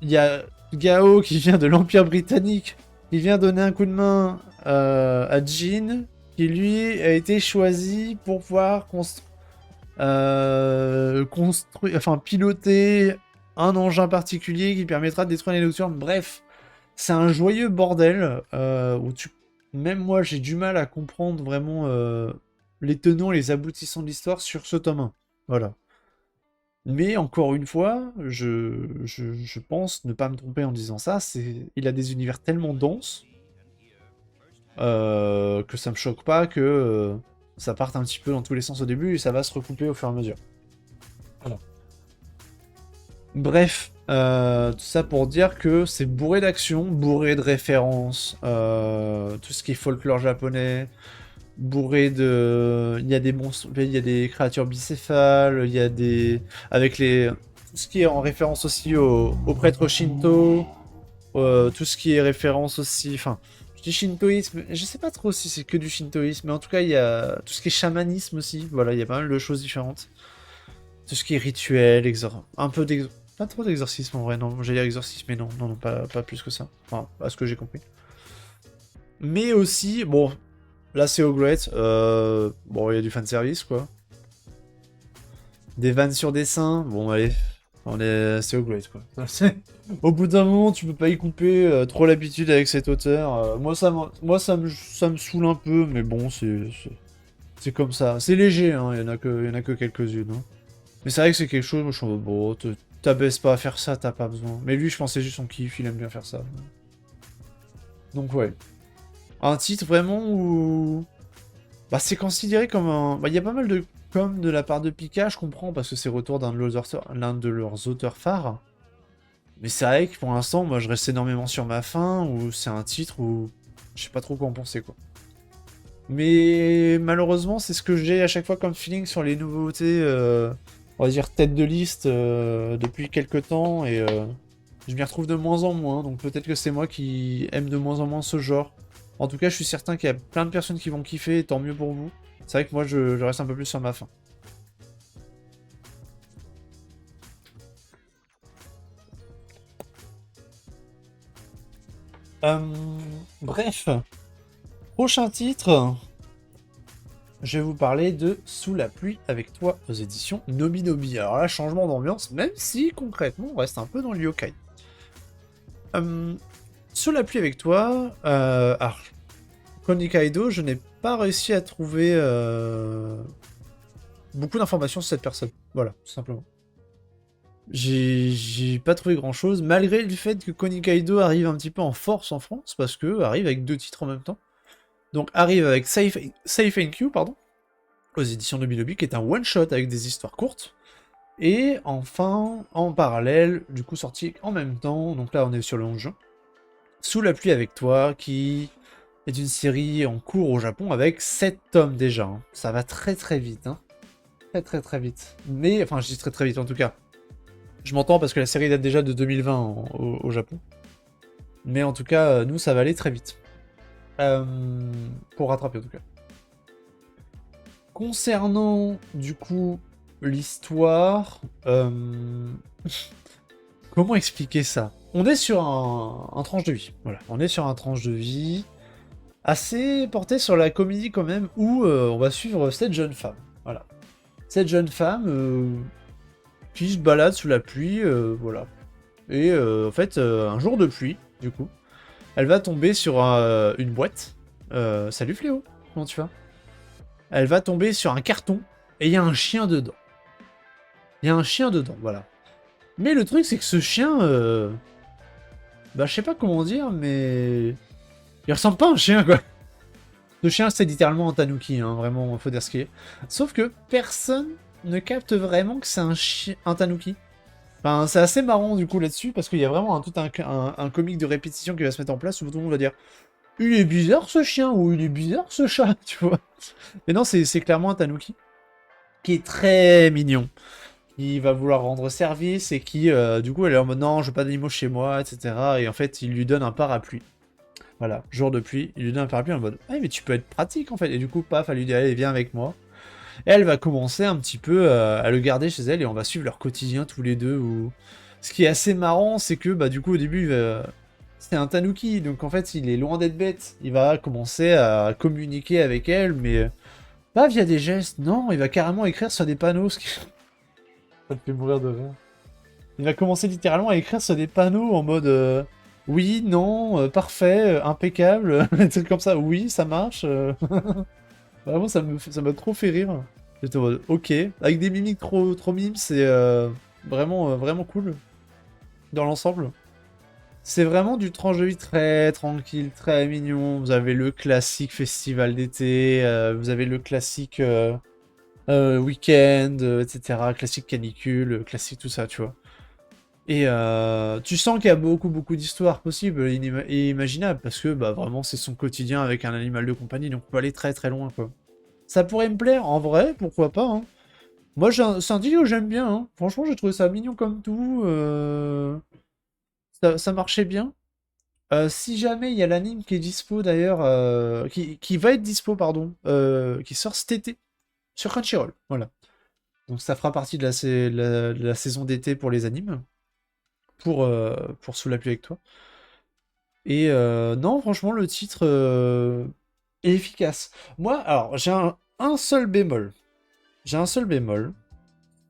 il y a Gao qui vient de l'Empire britannique. Il vient donner un coup de main à Jin, qui lui a été choisi pour pouvoir piloter un engin particulier qui permettra de détruire les nocturnes. Bref, c'est un joyeux bordel où même moi j'ai du mal à comprendre vraiment les tenants et les aboutissants de l'histoire sur ce tome 1. Voilà. Mais encore une fois, je pense ne pas me tromper en disant ça, il a des univers tellement denses que ça me choque pas que ça parte un petit peu dans tous les sens au début et ça va se recouper au fur et à mesure. Voilà. Bref, tout ça pour dire que c'est bourré d'action, bourré de références, tout ce qui est folklore japonais, bourré de... Il y a des monstres, il y a des créatures bicéphales, il y a des... Avec les... Tout ce qui est en référence aussi aux prêtres Shinto, tout ce qui est référence aussi... Enfin, je dis shintoïsme, je sais pas trop si c'est que du shintoïsme, mais en tout cas, il y a tout ce qui est chamanisme aussi, voilà, il y a pas mal de choses différentes. Tout ce qui est rituel, un peu pas trop d'exorcisme en vrai, non, j'allais dire exorcisme, mais non, pas plus que ça. Enfin, à ce que j'ai compris. Mais aussi, bon, là c'est Hogwarts, bon, il y a du fanservice, quoi. Des vannes sur dessin, bon, allez, c'est Hogwarts, quoi. Au bout d'un moment, tu peux pas y couper, trop l'habitude avec cet auteur. Moi, ça me saoule un peu, mais bon, c'est comme ça. C'est léger, hein, il y en a que quelques-unes, hein. Mais c'est vrai que c'est quelque chose, moi je suis en mode, bon, t'abaisse pas à faire ça, t'as pas besoin. Mais lui, je pensais juste son kiff, il aime bien faire ça. Donc ouais. Un titre vraiment où... Bah c'est considéré comme un... Bah il y a pas mal de comme de la part de Pika, je comprends, parce que c'est retour l'un de leurs auteurs phares. Mais c'est vrai que pour l'instant, moi, je reste énormément sur ma faim, ou c'est un titre où je sais pas trop quoi en penser, quoi. Mais malheureusement, c'est ce que j'ai à chaque fois comme feeling sur les nouveautés, on va dire tête de liste depuis quelques temps, et je m'y retrouve de moins en moins, donc peut-être que c'est moi qui aime de moins en moins ce genre. En tout cas, je suis certain qu'il y a plein de personnes qui vont kiffer, et tant mieux pour vous. C'est vrai que moi, je reste un peu plus sur ma faim. Bref, prochain titre, je vais vous parler de Sous la pluie avec toi aux éditions Nobi Nobi. Alors là, changement d'ambiance, même si concrètement on reste un peu dans le yokai. Sous la pluie avec toi, alors, Konikaido, je n'ai pas réussi à trouver beaucoup d'informations sur cette personne. Voilà, tout simplement. J'ai pas trouvé grand chose, malgré le fait que Konikaido arrive un petit peu en force en France, parce que arrive avec 2 titres en même temps. Donc arrive avec Safe NQ, pardon, aux éditions de Bilobi, qui est un one-shot avec des histoires courtes. Et enfin, en parallèle, du coup sorti en même temps, donc là on est sur le 11 juin, Sous la pluie avec toi, qui est une série en cours au Japon avec 7 tomes déjà. Hein. Ça va très très vite, hein. Très très très vite. Mais, enfin je dis très très vite en tout cas. Je m'entends parce que la série date déjà de 2020 au Japon. Mais en tout cas, nous ça va aller très vite. Pour rattraper en tout cas. Concernant du coup l'histoire, comment expliquer ça? On est sur un tranche de vie. Voilà, on est sur un tranche de vie assez porté sur la comédie quand même, où on va suivre cette jeune femme. Voilà, cette jeune femme qui se balade sous la pluie, voilà. Et en fait, un jour de pluie, du coup, elle va tomber sur une boîte. Salut Fléau, comment tu vas? Elle va tomber sur un carton et il y a un chien dedans. Il y a un chien dedans, voilà. Mais le truc, c'est que ce chien, bah je sais pas comment dire, mais il ressemble pas à un chien, quoi. Ce chien, c'est littéralement un tanuki, hein, vraiment, faut dire ce qu'il est. Sauf que personne ne capte vraiment que c'est un tanuki. Enfin, c'est assez marrant du coup là-dessus, parce qu'il y a vraiment tout un comique de répétition qui va se mettre en place où tout le monde va dire il est bizarre ce chien, ou il est bizarre ce chat, tu vois. Mais non, c'est clairement un tanuki qui est très mignon, qui va vouloir rendre service et qui, du coup, elle est en mode non, je veux pas d'animaux chez moi, etc. Et en fait, il lui donne un parapluie. Voilà, jour de pluie, il lui donne un parapluie en mode ah, mais tu peux être pratique en fait. Et du coup, paf, elle lui dit allez, viens avec moi. Et elle va commencer un petit peu à le garder chez elle et on va suivre leur quotidien tous les deux. Ce qui est assez marrant, c'est que bah, du coup, au début, c'est un tanuki, donc en fait, il est loin d'être bête. Il va commencer à communiquer avec elle, mais pas via des gestes, non, il va carrément écrire sur des panneaux. Ce qui... Ça me fait mourir de rire. Il va commencer littéralement à écrire sur des panneaux en mode oui, non, parfait, impeccable, des trucs comme ça. Oui, ça marche. Vraiment, ça m'a trop fait rire. J'étais en mode ok, avec des mimiques trop mimes, c'est vraiment cool dans l'ensemble. C'est vraiment du tranche de vie très tranquille, très mignon. Vous avez le classique festival d'été, vous avez le classique week-end, etc. Classique canicule, classique tout ça, tu vois. Et tu sens qu'il y a beaucoup d'histoires possibles et imaginables, parce que bah, vraiment c'est son quotidien avec un animal de compagnie, donc on peut aller très très loin, quoi. Ça pourrait me plaire, en vrai, pourquoi pas, hein. Moi, c'est un délire que j'aime bien, hein. Franchement, j'ai trouvé ça mignon comme tout, ça marchait bien. Si jamais il y a l'anime qui est dispo d'ailleurs, qui va être dispo, pardon, qui sort cet été, sur Crunchyroll, voilà. Donc ça fera partie de la saison d'été pour les animes, pour Sous la pluie avec toi. Et non, franchement, le titre est efficace. Moi, alors, j'ai un seul bémol. J'ai un seul bémol.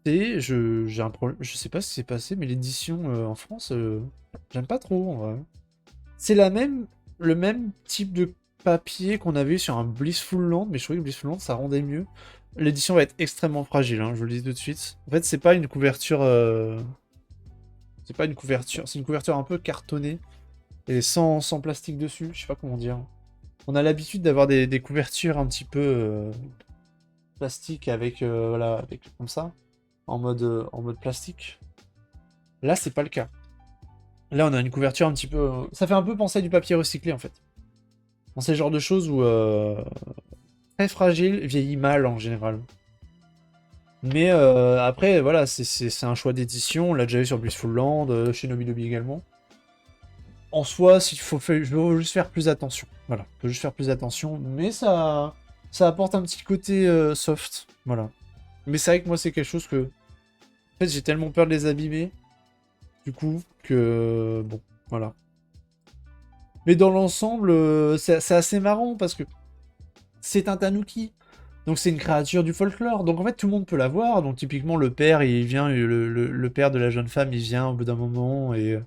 C'est, j'ai un problème, je sais pas ce qui s'est passé, mais l'édition en France, j'aime pas trop, en vrai. C'est le même type de papier qu'on avait sur un Blissful Land, mais je trouvais que Blissful Land, ça rendait mieux. L'édition va être extrêmement fragile, hein, je vous le dis tout de suite. En fait, c'est pas une couverture... C'est pas une couverture, c'est une couverture un peu cartonnée. Et sans plastique dessus, je sais pas comment dire. On a l'habitude d'avoir des couvertures un petit peu... plastique avec, voilà, avec comme ça, en mode plastique. Là, c'est pas le cas. Là, on a une couverture un petit peu... Ça fait un peu penser à du papier recyclé, en fait. Dans ces genres de choses où... très fragile, vieillit mal, en général. Mais après, voilà, c'est un choix d'édition. On l'a déjà eu sur Blissful Land, chez Nobi Nobi également. En soi, je veux juste faire plus attention. Voilà, je veux juste faire plus attention. Mais ça apporte un petit côté soft. Voilà. Mais c'est vrai que moi, c'est quelque chose que... En fait, j'ai tellement peur de les abîmer, du coup, que... Bon, voilà. Mais dans l'ensemble, c'est assez marrant, parce que c'est un tanuki. Donc c'est une créature du folklore. Donc en fait, tout le monde peut la voir. Donc typiquement, le père, il vient, le père de la jeune femme, il vient au bout d'un moment et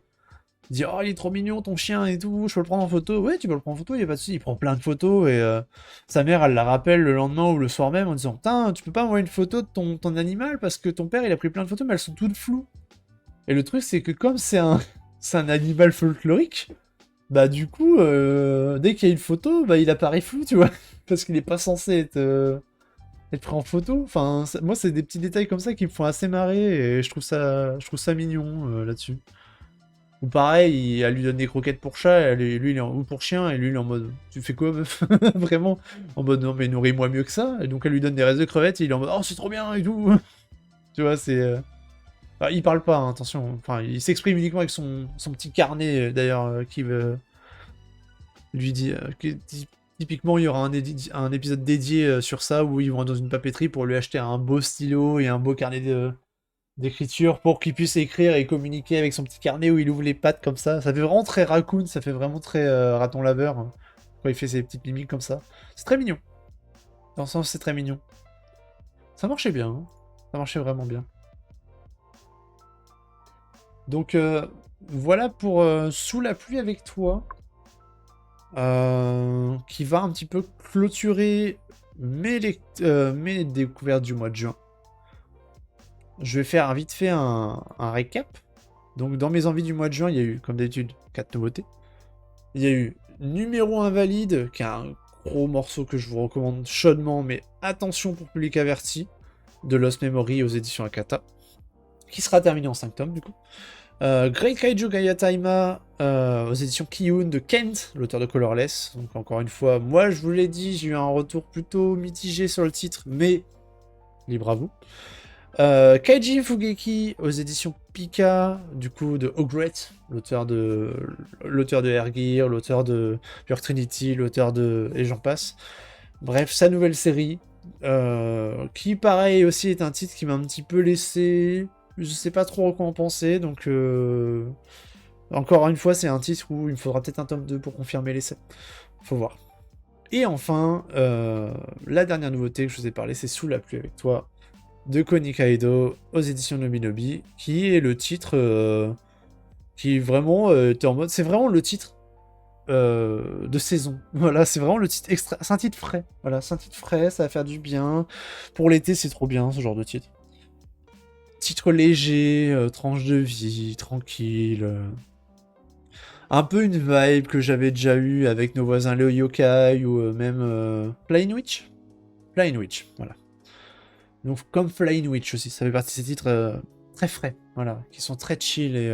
il dit «Oh, il est trop mignon ton chien et tout, je peux le prendre en photo?» Ouais, tu peux le prendre en photo, il y a pas de souci. Il prend plein de photos et sa mère, elle la rappelle le lendemain ou le soir même en disant «Putain, tu peux pas envoyer une photo de ton animal parce que ton père, il a pris plein de photos, mais elles sont toutes floues.» Et le truc, c'est que comme c'est un animal folklorique, bah du coup, dès qu'il y a une photo, bah il apparaît flou, tu vois. Parce qu'il est pas censé être pris en photo. Enfin, moi, c'est des petits détails comme ça qui me font assez marrer et je trouve ça mignon là-dessus. Ou pareil, elle lui donne des croquettes pour chat, lui, il est ou pour chien, et lui, il est en mode «Tu fais quoi, meuf?» Vraiment, en mode «Non, mais nourris-moi mieux que ça.» Et donc, elle lui donne des restes de crevettes, et il est en mode «Oh, c'est trop bien!» et tout. Tu vois, c'est... Enfin, il parle pas, hein, attention. Enfin, il s'exprime uniquement avec son petit carnet, d'ailleurs, qui lui dit... typiquement, il y aura un épisode dédié sur ça, où ils vont dans une papeterie pour lui acheter un beau stylo et un beau carnet d'écriture pour qu'il puisse écrire et communiquer avec son petit carnet où il ouvre les pattes comme ça. Ça fait vraiment très raccoon, ça fait vraiment très raton laveur hein, quand il fait ses petites mimiques comme ça. C'est très mignon. Dans le sens, c'est très mignon. Ça marchait bien, hein. Ça marchait vraiment bien. Donc voilà pour Sous la pluie avec toi, qui va un petit peu clôturer mes découvertes du mois de juin. Je vais faire vite fait un récap. Donc dans mes envies du mois de juin, il y a eu, comme d'habitude, 4 nouveautés. Il y a eu Numéro Invalide, qui est un gros morceau que je vous recommande chaudement, mais attention pour public averti, de Lost Memory aux éditions Akata, qui sera terminé en 5 tomes du coup. Great Kaiju Gayataima aux éditions Kiyun de Kent, l'auteur de Colorless. Donc encore une fois, moi je vous l'ai dit, j'ai eu un retour plutôt mitigé sur le titre, mais libre à vous. Kaiji Fugeki aux éditions Pika, du coup de Ogret, l'auteur de Air Gear, l'auteur de Pure Trinity, l'auteur de... et j'en passe. Bref, sa nouvelle série, qui pareil aussi est un titre qui m'a un petit peu laissé... Je sais pas trop quoi en penser, donc... Encore une fois, c'est un titre où il me faudra peut-être un tome 2 pour confirmer l'essai. Faut voir. Et enfin, la dernière nouveauté que je vous ai parlé, c'est Sous la pluie avec toi, de Koni Kaido aux éditions Nominobi, qui est le titre qui vraiment était en mode... C'est vraiment le titre de saison. Voilà, c'est vraiment le titre extra... C'est un titre frais. Voilà, c'est un titre frais, ça va faire du bien. Pour l'été, c'est trop bien, ce genre de titre. Titre léger, tranche de vie, tranquille. Un peu une vibe que j'avais déjà eu avec nos voisins Leo Yokai ou même Flying Witch. Flying Witch, voilà. Donc comme Flying Witch aussi, ça fait partie de ces titres très frais, voilà, qui sont très chill et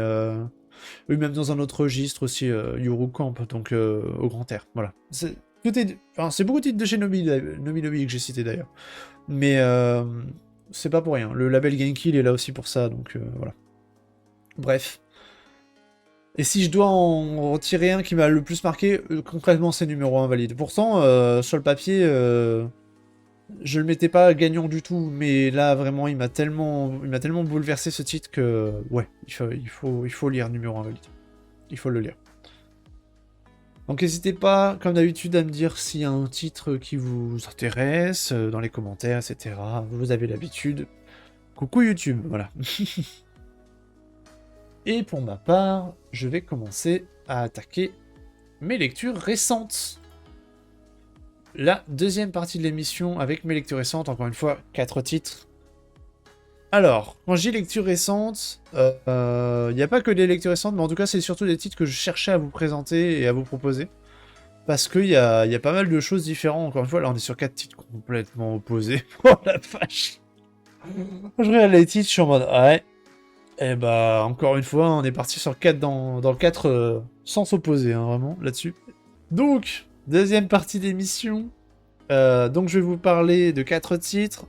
oui, même dans un autre registre aussi, Yuru Camp, donc au grand air, voilà. C'est beaucoup de titres de chez Nobi que j'ai cité d'ailleurs, mais c'est pas pour rien. Le label Genki il est là aussi pour ça, donc voilà. Bref. Et si je dois en retirer un qui m'a le plus marqué, concrètement c'est Numéro Invalide. Pourtant, sur le papier, je le mettais pas gagnant du tout, mais là vraiment il m'a tellement bouleversé ce titre que ouais, il faut lire Numéro Invalide. Il faut le lire. Donc n'hésitez pas, comme d'habitude, à me dire s'il y a un titre qui vous intéresse, dans les commentaires, etc. Vous avez l'habitude. Coucou YouTube, voilà. Et pour ma part, je vais commencer à attaquer mes lectures récentes. La deuxième partie de l'émission avec mes lectures récentes, encore une fois, 4 titres. Alors, quand je dis lectures récentes, il n'y a pas que des lectures récentes, mais en tout cas, c'est surtout des titres que je cherchais à vous présenter et à vous proposer. parce qu'il y a pas mal de choses différentes. Encore une fois, là, on est sur 4 titres complètement opposés. Oh la vache! Je regarde les titres, je suis en mode, ouais. Et bah, encore une fois, on est parti sur 4 dans 4 sans s'opposer, hein, vraiment, là-dessus. Donc, deuxième partie d'émission. Donc, je vais vous parler de 4 titres.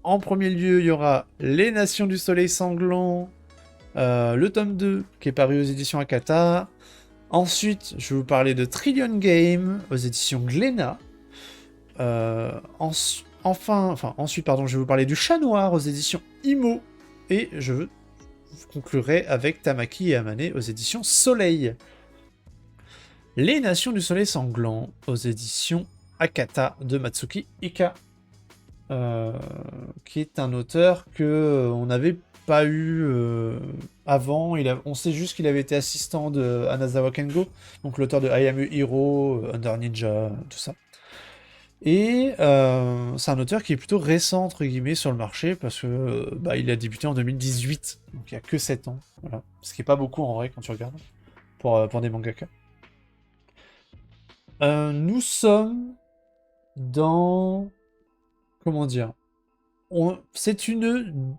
En premier lieu, il y aura Les Nations du Soleil Sanglant, le tome 2, qui est paru aux éditions Akata. Ensuite, je vais vous parler de Trillion Game, aux éditions Glénat. Ensuite, pardon, je vais vous parler du Chat Noir, aux éditions Imo. Et je conclurai avec Tamaki et Amane, aux éditions Soleil. Les Nations du Soleil Sanglant, aux éditions Akata, de Matsuki Ika. Qui est un auteur que on n'avait pas eu avant. On sait juste qu'il avait été assistant de Anazawa Kengo, donc l'auteur de I Am a Hero, Under Ninja, tout ça. Et c'est un auteur qui est plutôt récent, entre guillemets, sur le marché, parce que il a débuté en 2018, donc il y a que 7 ans, voilà. Ce qui est pas beaucoup en vrai quand tu regardes, pour des mangaka. Nous sommes dans... Comment dire, c'est une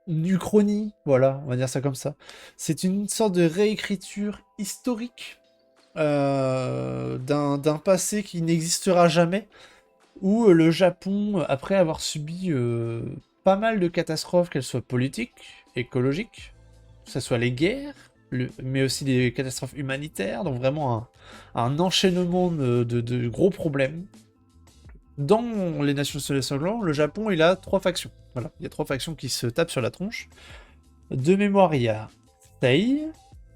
uchronie, voilà, on va dire ça comme ça. C'est une sorte de réécriture historique d'un passé qui n'existera jamais, où le Japon, après avoir subi pas mal de catastrophes, qu'elles soient politiques, écologiques, que ce soit les guerres, mais aussi des catastrophes humanitaires, donc vraiment un enchaînement de gros problèmes. Dans les Nations du Soleil Sanglant, le Japon, il a 3 factions. Voilà, il y a 3 factions qui se tapent sur la tronche. De mémoire, il y a Sei,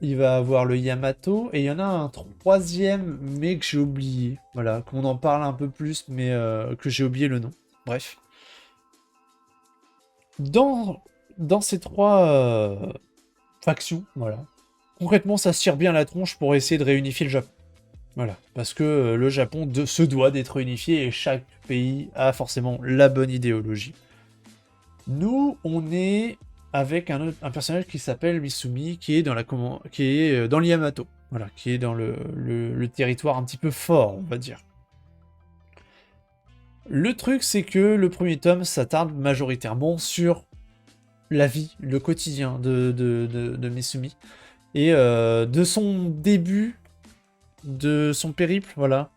il va avoir le Yamato, et il y en a un troisième, mais que j'ai oublié. Voilà, qu'on en parle un peu plus, mais que j'ai oublié le nom. Bref. Dans ces 3 factions, voilà, concrètement, ça se tire bien la tronche pour essayer de réunifier le Japon. Voilà, parce que le Japon se doit d'être unifié et chaque pays a forcément la bonne idéologie. Nous, on est avec un personnage qui s'appelle Misumi, qui est dans dans le Yamato, voilà, qui est dans le territoire un petit peu fort, on va dire. Le truc, c'est que le premier tome s'attarde majoritairement sur la vie, le quotidien de Misumi, et de son début, de son périple, voilà.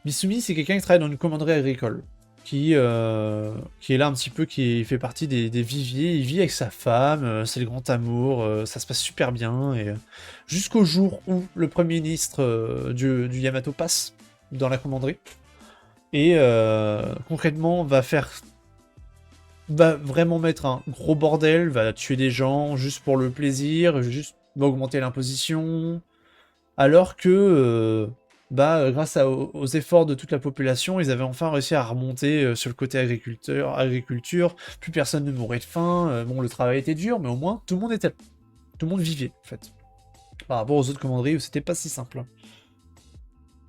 Misumi, c'est quelqu'un qui travaille dans une commanderie agricole, qui est là un petit peu, qui fait partie des viviers. Il vit avec sa femme, c'est le grand amour, ça se passe super bien, et jusqu'au jour où le premier ministre du Yamato passe dans la commanderie, et concrètement va vraiment mettre un gros bordel, va tuer des gens juste pour le plaisir, juste va augmenter l'imposition, alors que grâce aux efforts de toute la population, ils avaient enfin réussi à remonter sur le côté agriculture, plus personne ne mourait de faim, bon, le travail était dur, mais au moins, tout le monde était là. Tout le monde vivait, en fait. Par rapport aux autres commanderies où c'était pas si simple.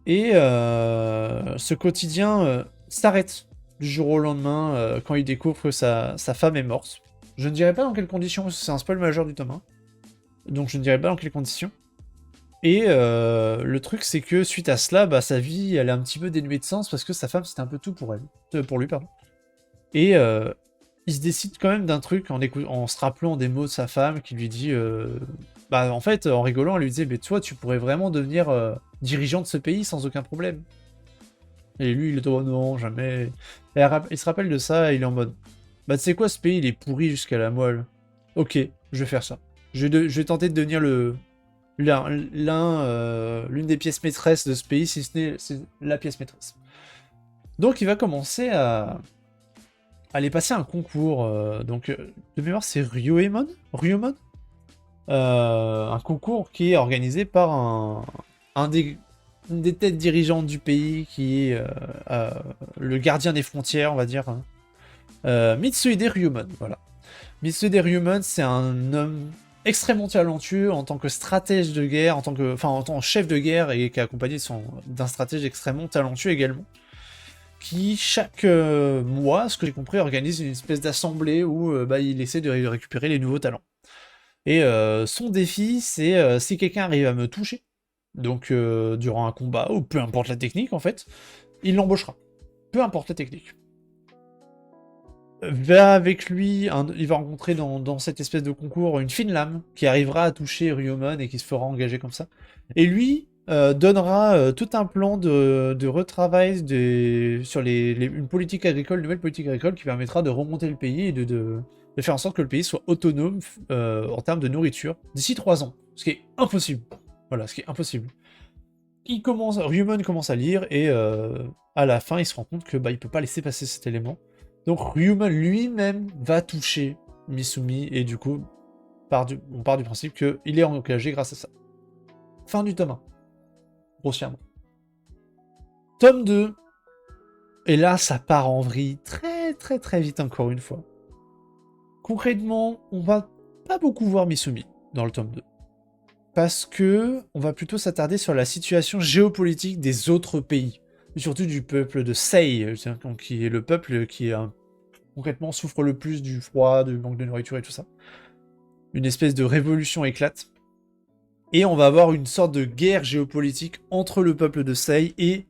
Et ce quotidien s'arrête du jour au lendemain quand il découvre que sa femme est morte. Je ne dirais pas dans quelles conditions, parce que c'est un spoil majeur du tome 1. Donc je ne dirais pas dans quelles conditions. Et le truc, c'est que suite à cela, sa vie, elle est un petit peu dénuée de sens parce que sa femme, c'était un peu tout pour elle. Pour lui, pardon. Et il se décide quand même d'un truc en se rappelant des mots de sa femme qui lui dit... en fait, en rigolant, elle lui disait, mais toi, tu pourrais vraiment devenir dirigeant de ce pays sans aucun problème. Et lui, il est oh non, jamais. Et il se rappelle de ça et il est en mode, tu sais quoi, ce pays, il est pourri jusqu'à la moelle. Ok, je vais faire ça. Je vais tenter de devenir l'une des pièces maîtresses de ce pays, si ce n'est la pièce maîtresse. Donc il va commencer à aller passer un concours. De mémoire, c'est Ryuemon, un concours qui est organisé par une des têtes dirigeantes du pays, qui est le gardien des frontières, on va dire. Mitsuhide Ryumon, voilà. Mitsuhide Ryumon, c'est un homme extrêmement talentueux en tant que stratège de guerre, en tant que chef de guerre, et qui est accompagné d'un stratège extrêmement talentueux également, qui chaque mois, ce que j'ai compris, organise une espèce d'assemblée où il essaie de récupérer les nouveaux talents. Et son défi, c'est si quelqu'un arrive à me toucher, Donc, durant un combat, ou peu importe la technique, en fait, il l'embauchera. Peu importe la technique. Va avec lui, il va rencontrer dans cette espèce de concours une fine lame qui arrivera à toucher Ryomon et qui se fera engager comme ça. Et lui donnera tout un plan de retravail sur une politique agricole, une nouvelle politique agricole qui permettra de remonter le pays et de faire en sorte que le pays soit autonome en termes de nourriture d'ici 3 ans. Ce qui est impossible. Voilà, ce qui est impossible. Ryomon commence à lire et à la fin il se rend compte que il peut pas laisser passer cet élément. Donc Ryuma lui-même va toucher Misumi, et du coup, on part du principe qu'il est engagé grâce à ça. Fin du tome 1. Grossièrement. Tome 2. Et là, ça part en vrille très très très vite encore une fois. Concrètement, on va pas beaucoup voir Misumi dans le tome 2. Parce que on va plutôt s'attarder sur la situation géopolitique des autres pays. Surtout du peuple de Sei, qui est le peuple qui concrètement souffre le plus du froid, du manque de nourriture et tout ça. Une espèce de révolution éclate. Et on va avoir une sorte de guerre géopolitique entre le peuple de Sei et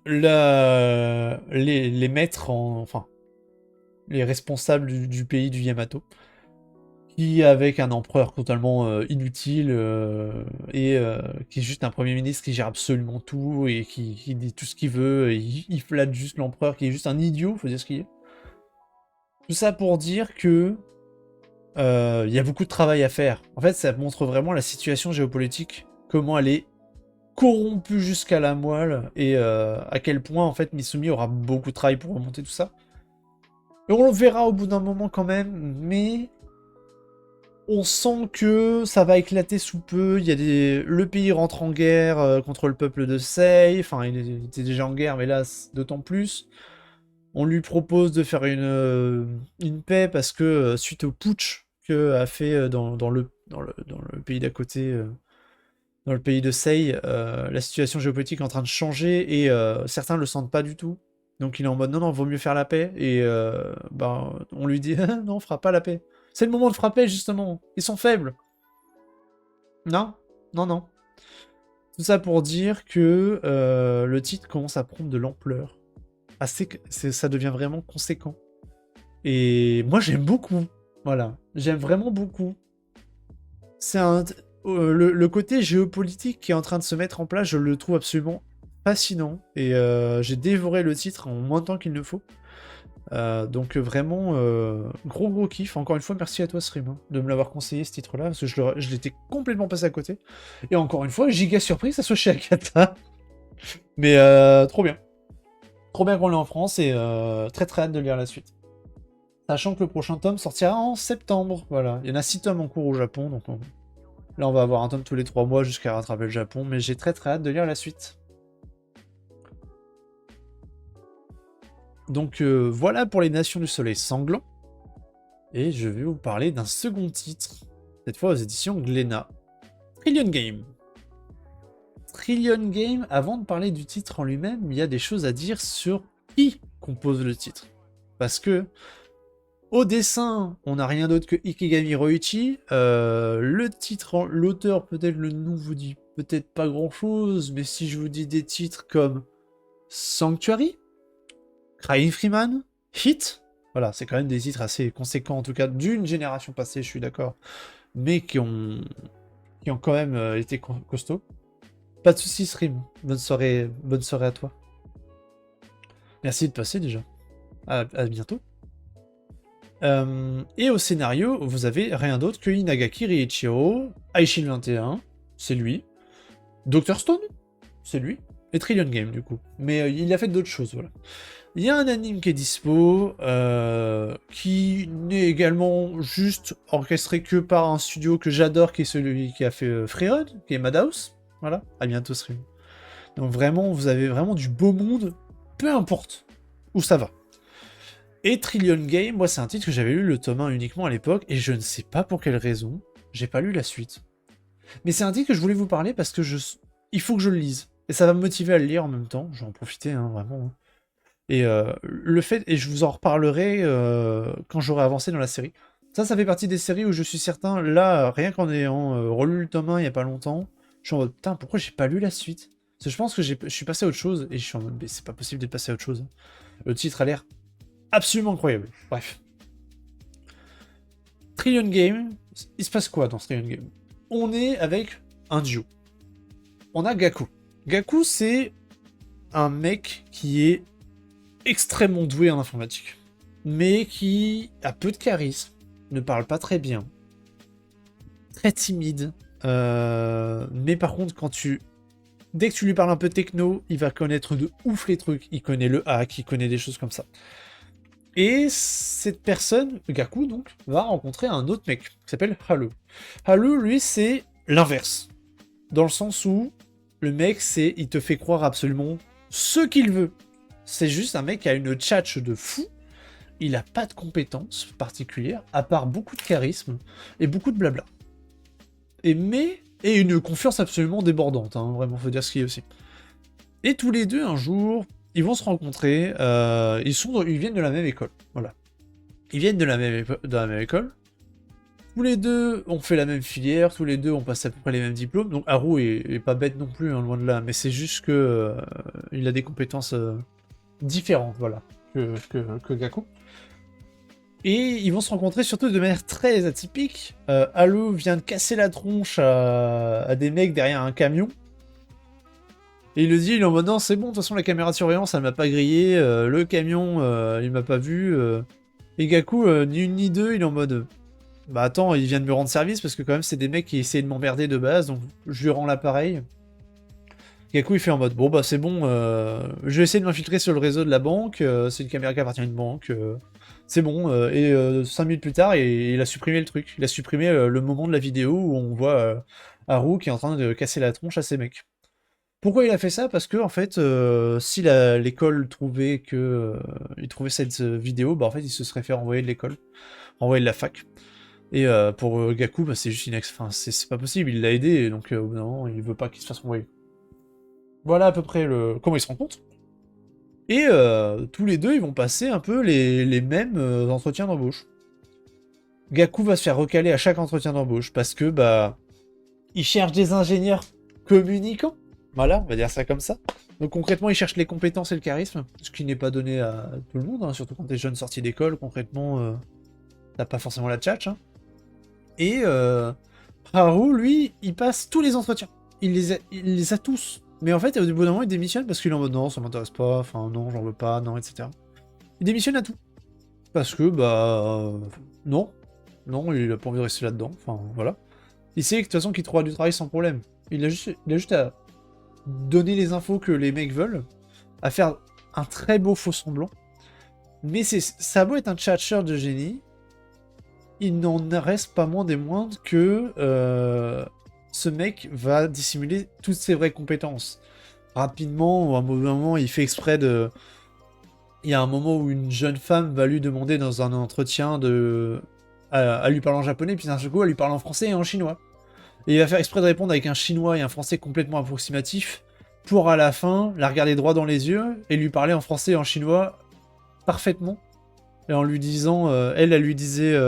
les maîtres, enfin, les responsables du pays du Yamato. Qui, avec un empereur totalement inutile, et qui est juste un premier ministre qui gère absolument tout, et qui dit tout ce qu'il veut, et il flatte juste l'empereur, qui est juste un idiot, faut dire ce qu'il est. Tout ça pour dire que il y a beaucoup de travail à faire. En fait, ça montre vraiment la situation géopolitique, comment elle est corrompue jusqu'à la moelle, et à quel point, en fait, Misumi aura beaucoup de travail pour remonter tout ça. Et on le verra au bout d'un moment quand même, mais on sent que ça va éclater sous peu. Le pays rentre en guerre contre le peuple de Sei. Enfin, il était déjà en guerre, mais là, d'autant plus. On lui propose de faire une paix parce que, suite au putsch qu'a fait dans le pays d'à côté, dans le pays de Sei, la situation géopolitique est en train de changer, et certains le sentent pas du tout. Donc il est en mode non, vaut mieux faire la paix. Et on lui dit non, on fera pas la paix. C'est le moment de frapper, justement. Ils sont faibles. Non, non. Tout ça pour dire que le titre commence à prendre de l'ampleur. Ça devient vraiment conséquent. Et moi, j'aime beaucoup. Voilà. J'aime vraiment beaucoup. C'est le côté géopolitique qui est en train de se mettre en place, je le trouve absolument fascinant. Et j'ai dévoré le titre en moins de temps qu'il ne faut. Donc vraiment, gros kiff. Encore une fois, merci à toi Stream de me l'avoir conseillé ce titre-là, parce que je l'étais complètement passé à côté. Et encore une fois, giga surpris que ça soit chez Akata. Mais trop bien. Trop bien qu'on l'ait en France, et très très hâte de lire la suite. Sachant que le prochain tome sortira en septembre. Voilà, il y en a 6 tomes en cours au Japon, donc là on va avoir un tome tous les 3 mois jusqu'à rattraper le Japon, mais j'ai très très hâte de lire la suite. Donc voilà pour les Nations du Soleil Sanglant. Et je vais vous parler d'un second titre, cette fois aux éditions Glénat. Trillion Game. Trillion Game, avant de parler du titre en lui-même, il y a des choses à dire sur qui compose le titre. Parce que, au dessin, on n'a rien d'autre que Ikegami Roichi. Le titre, l'auteur, peut-être le nom vous dit peut-être pas grand-chose, mais si je vous dis des titres comme Sanctuary, Crying Freeman, Hit, voilà, c'est quand même des titres assez conséquents, en tout cas d'une génération passée, je suis d'accord, mais qui ont quand même été costauds. Pas de soucis, Stream. Bonne soirée à toi. Merci de passer déjà. À bientôt. Et au scénario, vous avez rien d'autre que Inagaki Riichiro, Aishin 21, c'est lui. Dr Stone, c'est lui. Et Trillion Game, du coup. Mais il a fait d'autres choses, voilà. Il y a un anime qui est dispo, qui n'est également juste orchestré que par un studio que j'adore, qui est celui qui a fait Freerun, qui est Madhouse. Voilà, à bientôt stream. Donc vraiment, vous avez vraiment du beau monde, peu importe où ça va. Et Trillion Game, moi c'est un titre que j'avais lu le tome 1 uniquement à l'époque, et je ne sais pas pour quelle raison, j'ai pas lu la suite. Mais c'est un titre que je voulais vous parler parce que il faut que je le lise. Et ça va me motiver à le lire en même temps, je vais en profiter, hein, vraiment. Et le fait, et je vous en reparlerai quand j'aurai avancé dans la série. Ça fait partie des séries où je suis certain, là, rien qu'en ayant relu le tome 1 il y a pas longtemps, Je suis en mode, putain, pourquoi j'ai pas lu la suite? Parce que je pense que je suis passé à autre chose, et je suis en mode, mais c'est pas possible d'être passé à autre chose. Le titre a l'air absolument incroyable. Bref. Trillion Game, il se passe quoi dans ce Trillion Game? On est avec un duo. On a Gaku. Gaku, c'est un mec qui est extrêmement doué en informatique, mais qui a peu de charisme, ne parle pas très bien, très timide, mais par contre, dès que tu lui parles un peu techno, il va connaître de ouf les trucs, il connaît le hack, il connaît des choses comme ça. Et cette personne, Gaku donc, va rencontrer un autre mec qui s'appelle Halu. Halu, lui, c'est l'inverse. Dans le sens où le mec, il te fait croire absolument ce qu'il veut. C'est juste un mec qui a une tchatche de fou. Il a pas de compétences particulières, à part beaucoup de charisme et beaucoup de blabla. Et une confiance absolument débordante, hein, vraiment, faut dire ce qu'il y a aussi. Et tous les deux, un jour, ils vont se rencontrer, ils viennent de la même école, voilà. Ils viennent de la même école. Tous les deux ont fait la même filière, tous les deux ont passé à peu près les mêmes diplômes, donc Haru est pas bête non plus, hein, loin de là, mais c'est juste que il a des compétences différentes, voilà, que Gaku. Et ils vont se rencontrer surtout de manière très atypique. Haru vient de casser la tronche à des mecs derrière un camion. Et il le dit, il est en mode non, c'est bon, de toute façon la caméra de surveillance elle m'a pas grillé, le camion il m'a pas vu. Et Gaku, ni une ni deux, il est en mode bah attends, il vient de me rendre service parce que quand même c'est des mecs qui essayaient de m'emmerder de base, donc je lui rends l'appareil. Gaku il fait en mode bon bah c'est bon, je vais essayer de m'infiltrer sur le réseau de la banque, c'est une caméra qui appartient à une banque, c'est bon, et 5 minutes plus tard il a supprimé le truc, il a supprimé le moment de la vidéo où on voit Haru qui est en train de casser la tronche à ces mecs. Pourquoi il a fait ça? Parce que en fait, si l'école trouvait que il trouvait cette vidéo, bah en fait il se serait fait renvoyer de l'école, renvoyer de la fac. Et pour Gaku, bah, c'est juste enfin, c'est pas possible, il l'a aidé, et donc au bout d'un moment, il veut pas qu'il se fasse renvoyer. Voilà à peu près comment ils se rencontrent. Et tous les deux, ils vont passer un peu les mêmes entretiens d'embauche. Gaku va se faire recaler à chaque entretien d'embauche parce que bah il cherche des ingénieurs communicants. Voilà, on va dire ça comme ça. Donc concrètement, il cherche les compétences et le charisme, ce qui n'est pas donné à tout le monde, hein, surtout quand t'es jeune sorti d'école, concrètement, t'as pas forcément la tchatch. Hein. Et Haru, lui, il passe tous les entretiens. Il les a tous. Mais en fait, au bout d'un moment, il démissionne parce qu'il est en mode non, ça m'intéresse pas, enfin non, j'en veux pas, non, etc. Il démissionne à tout. Parce que, bah, non. Non, il a pas envie de rester là-dedans, enfin voilà. Il sait que de toute façon qu'il trouvera du travail sans problème. Il a juste à donner les infos que les mecs veulent, à faire un très beau faux semblant. Mais ça a beau être un tchatcheur de génie, il n'en reste pas moins des moindres que ce mec va dissimuler toutes ses vraies compétences. Rapidement, à un moment, il fait exprès de... Il y a un moment où une jeune femme va lui demander dans un entretien à lui parler en japonais, puis d'un seul coup, elle lui parle en français et en chinois. Et il va faire exprès de répondre avec un chinois et un français complètement approximatif, pour à la fin la regarder droit dans les yeux et lui parler en français et en chinois parfaitement. Et en lui disant, elle lui disait,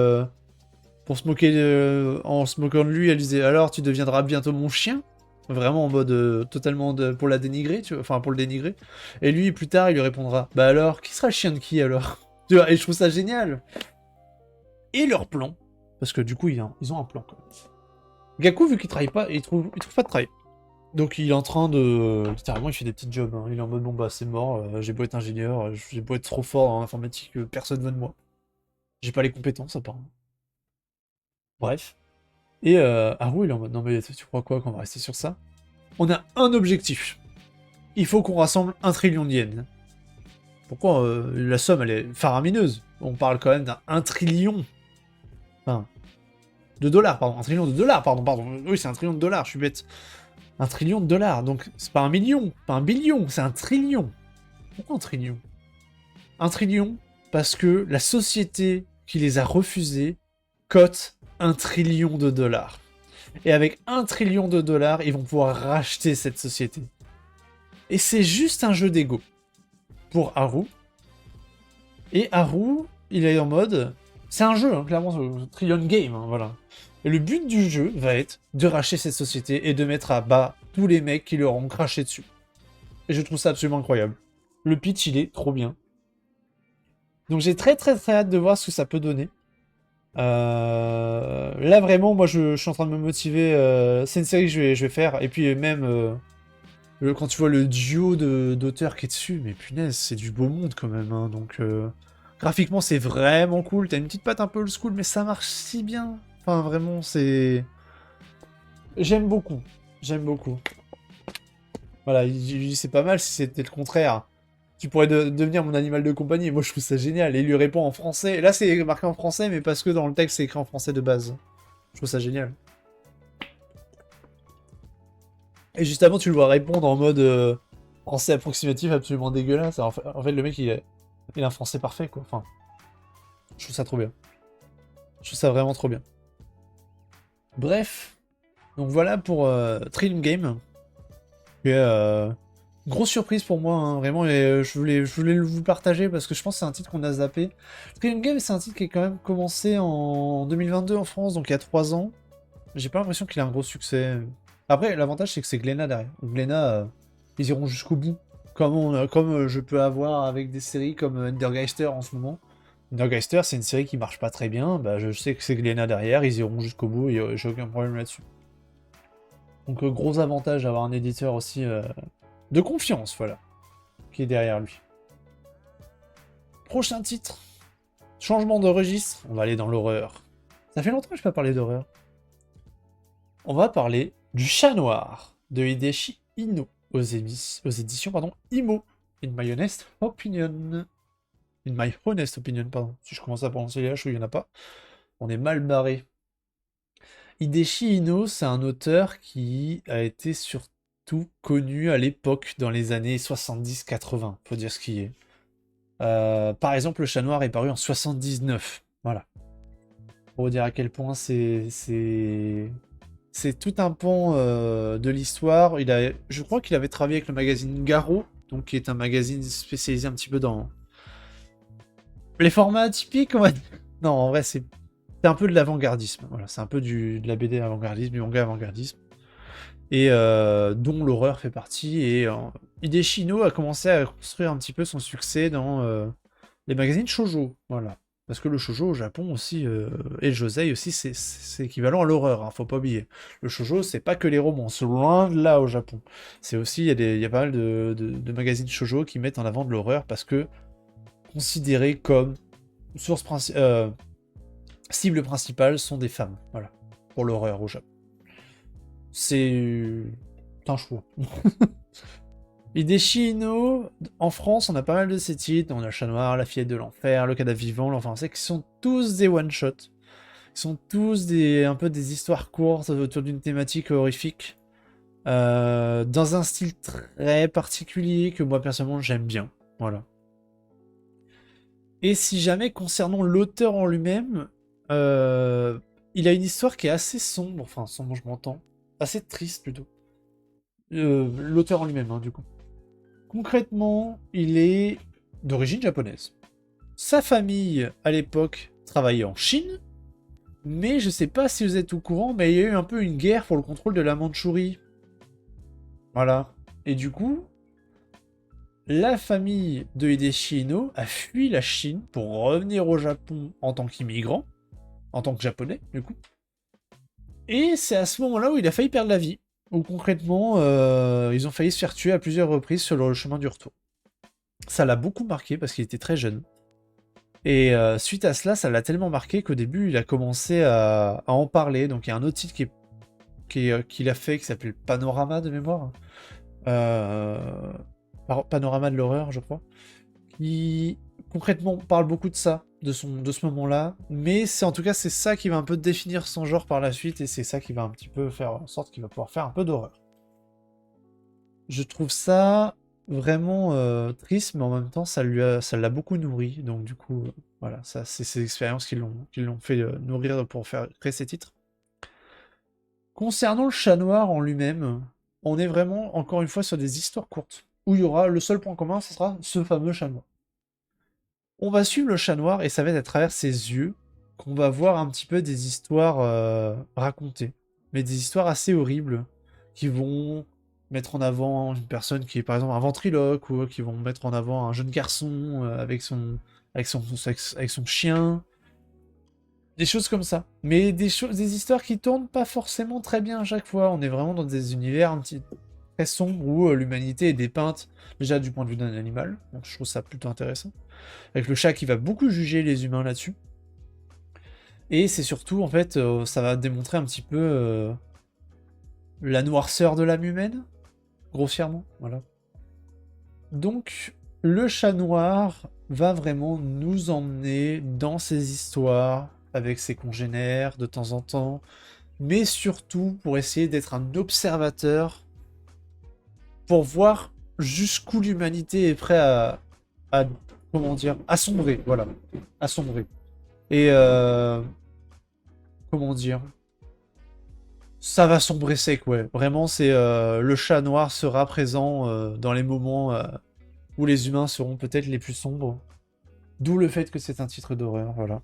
pour se moquer, en se moquant de lui, elle disait alors tu deviendras bientôt mon chien. Vraiment en mode totalement pour la dénigrer, tu vois, enfin pour le dénigrer. Et lui plus tard il lui répondra bah alors qui sera le chien de qui alors? Tu vois, et je trouve ça génial. Et leur plan, parce que du coup ils ont un plan quand même. Gaku vu qu'il travaille pas, il trouve pas de travail. Donc il est en train de... Littéralement, il fait des petits jobs. Hein. Il est en mode, bon bah c'est mort, j'ai beau être ingénieur, j'ai beau être trop fort en informatique, personne veut de moi. J'ai pas les compétences apparemment. Bref. Et Haru, il est en mode, non mais tu crois quoi qu'on va rester sur ça? On a un objectif. Il faut qu'on rassemble 1 trillion de yens. Pourquoi la somme, elle est faramineuse. On parle quand même d'un 1 trillion. Enfin, de dollars, pardon. 1 trillion de dollars, pardon. Oui, c'est 1 trillion de dollars, je suis bête. 1 trillion de dollars, donc c'est pas 1 million, pas 1 billion, c'est 1 trillion. Pourquoi 1 trillion? 1 trillion parce que la société qui les a refusés cote 1 trillion de dollars. Et avec 1 trillion de dollars, ils vont pouvoir racheter cette société. Et c'est juste un jeu d'ego pour Haru. Et Haru, il est en mode... C'est un jeu, hein, clairement, Trillion Game, hein, voilà. Et le but du jeu va être de racheter cette société et de mettre à bas tous les mecs qui leur ont craché dessus. Et je trouve ça absolument incroyable. Le pitch, il est trop bien. Donc j'ai très très très hâte de voir ce que ça peut donner. Là vraiment, moi je suis en train de me motiver. C'est une série que je vais faire. Et puis même, quand tu vois le duo d'auteurs qui est dessus, mais punaise, c'est du beau monde quand même. Hein. Donc graphiquement, c'est vraiment cool. T'as une petite patte un peu old school, mais ça marche si bien. Enfin vraiment, c'est... J'aime beaucoup. J'aime beaucoup. Voilà, c'est pas mal si c'était le contraire. Tu pourrais devenir mon animal de compagnie. Moi, je trouve ça génial. Et il lui répond en français. Là, c'est marqué en français, mais parce que dans le texte, c'est écrit en français de base. Je trouve ça génial. Et justement, tu le vois répondre en mode français approximatif absolument dégueulasse. En fait, le mec, il a un français parfait, quoi. Enfin, je trouve ça trop bien. Je trouve ça vraiment trop bien. Bref. Donc voilà pour Trillium Game. Et, grosse surprise pour moi, hein, vraiment, et je voulais vous partager parce que je pense que c'est un titre qu'on a zappé. Trillium Game, c'est un titre qui est quand même commencé en 2022 en France, donc il y a 3 ans. J'ai pas l'impression qu'il a un gros succès. Après, l'avantage, c'est que c'est Glénat derrière. Donc Glénat, ils iront jusqu'au bout. Comme je peux avoir avec des séries comme Undergeister en ce moment. Undergeister, c'est une série qui marche pas très bien. Bah, je sais que c'est Glénat derrière, ils iront jusqu'au bout et j'ai aucun problème là-dessus. Donc, gros avantage d'avoir un éditeur aussi de confiance, voilà, qui est derrière lui. Prochain titre. Changement de registre. On va aller dans l'horreur. Ça fait longtemps que je n'ai pas parlé d'horreur. On va parler du Chat Noir de Hideshi Ino aux éditions Imo. In my honest opinion. In my honest opinion, pardon. Si je commence à prononcer les H où il n'y en a pas, on est mal barré. Hideshi Ino, c'est un auteur qui a été surtout connu à l'époque, dans les années 70-80, faut dire ce qui est. Par exemple, Le Chat Noir est paru en 79. Voilà. Pour vous dire à quel point c'est tout un pan de l'histoire. Je crois qu'il avait travaillé avec le magazine Garo, donc qui est un magazine spécialisé un petit peu dans les formats atypiques, on va dire. Non, en vrai, c'est un peu de l'avant-gardisme. Voilà, c'est un peu de la BD avant-gardisme, du manga avant-gardisme. Et dont l'horreur fait partie. Et Hideshi Ino a commencé à construire un petit peu son succès dans les magazines shoujo. Voilà. Parce que le shoujo au Japon aussi, et le josei aussi, c'est équivalent à l'horreur, hein, faut pas oublier. Le shoujo, c'est pas que les romans, c'est loin de là au Japon. C'est aussi, il y a pas mal de magazines shoujo qui mettent en avant de l'horreur parce que considérés comme cible principale sont des femmes. Voilà. Pour l'horreur au Japon. C'est un choix. Hideshi Ino, en France, on a pas mal de ces titres. On a Chat Noir, La Fillette de l'Enfer, Le Cadavre Vivant, L'Enfant Insecte, qui sont tous des one-shots. Ils sont tous un peu des histoires courtes autour d'une thématique horrifique. Dans un style très particulier que moi, personnellement, j'aime bien. Voilà. Et si jamais, concernant l'auteur en lui-même, il a une histoire qui est assez sombre. Enfin, sombre, je m'entends. Assez triste, plutôt. L'auteur en lui-même, hein, du coup. Concrètement, il est d'origine japonaise. Sa famille, à l'époque, travaillait en Chine, mais je sais pas si vous êtes au courant, mais il y a eu un peu une guerre pour le contrôle de la Mandchourie. Voilà. Et du coup, la famille de Hideshi Ino a fui la Chine pour revenir au Japon en tant qu'immigrant, en tant que japonais, du coup. Et c'est à ce moment-là où il a failli perdre la vie. Où concrètement, ils ont failli se faire tuer à plusieurs reprises sur le chemin du retour. Ça l'a beaucoup marqué parce qu'il était très jeune. Et suite à cela, ça l'a tellement marqué qu'au début, il a commencé à en parler. Donc il y a un autre titre qu'il a fait qui s'appelle Panorama de mémoire. Panorama de l'horreur, je crois. Qui concrètement parle beaucoup de ça, de ce moment-là. Mais en tout cas, c'est ça qui va un peu définir son genre par la suite. Et c'est ça qui va un petit peu faire en sorte qu'il va pouvoir faire un peu d'horreur. Je trouve ça vraiment triste, mais en même temps, ça l'a beaucoup nourri. Donc du coup, voilà, ça, c'est ces expériences qui l'ont fait nourrir pour créer ces titres. Concernant le Chat Noir en lui-même, on est vraiment, encore une fois, sur des histoires courtes, où il y aura le seul point commun, ce sera ce fameux Chat Noir. On va suivre le Chat Noir, et ça va être à travers ses yeux qu'on va voir un petit peu des histoires racontées, mais des histoires assez horribles, qui vont mettre en avant une personne qui est par exemple un ventriloque, ou qui vont mettre en avant un jeune garçon avec son chien, des choses comme ça. Mais des histoires qui tournent pas forcément très bien à chaque fois. On est vraiment dans des univers un petit très sombres où l'humanité est dépeinte déjà du point de vue d'un animal, donc je trouve ça plutôt intéressant. Avec le chat qui va beaucoup juger les humains là-dessus. Et c'est surtout, en fait, ça va démontrer un petit peu la noirceur de l'âme humaine, grossièrement, voilà. Donc, le chat noir va vraiment nous emmener dans ces histoires avec ses congénères de temps en temps, mais surtout pour essayer d'être un observateur pour voir jusqu'où l'humanité est prête à comment dire, à sombrer, voilà, à sombrer. Et comment dire, ça va sombrer sec, ouais. Vraiment, c'est le chat noir sera présent dans les moments où les humains seront peut-être les plus sombres. D'où le fait que c'est un titre d'horreur, voilà.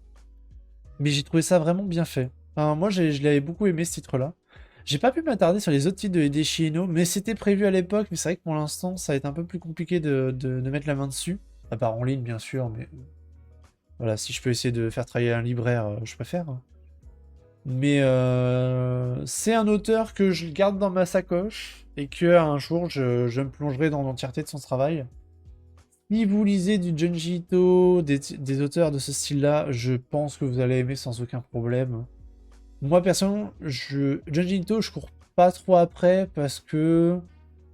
Mais j'ai trouvé ça vraiment bien fait. Enfin, moi, je l'avais beaucoup aimé ce titre-là. J'ai pas pu m'attarder sur les autres titres de Hideshi Inno, mais c'était prévu à l'époque. Mais c'est vrai que pour l'instant, ça va être un peu plus compliqué de mettre la main dessus. À part en ligne, bien sûr, mais voilà, si je peux essayer de faire travailler un libraire, je préfère. Mais c'est un auteur que je garde dans ma sacoche et que un jour je me plongerai dans l'entièreté de son travail. Si vous lisez du Junji Ito, des auteurs de ce style-là, je pense que vous allez aimer sans aucun problème. Moi, personnellement, Junji Ito, je cours pas trop après parce que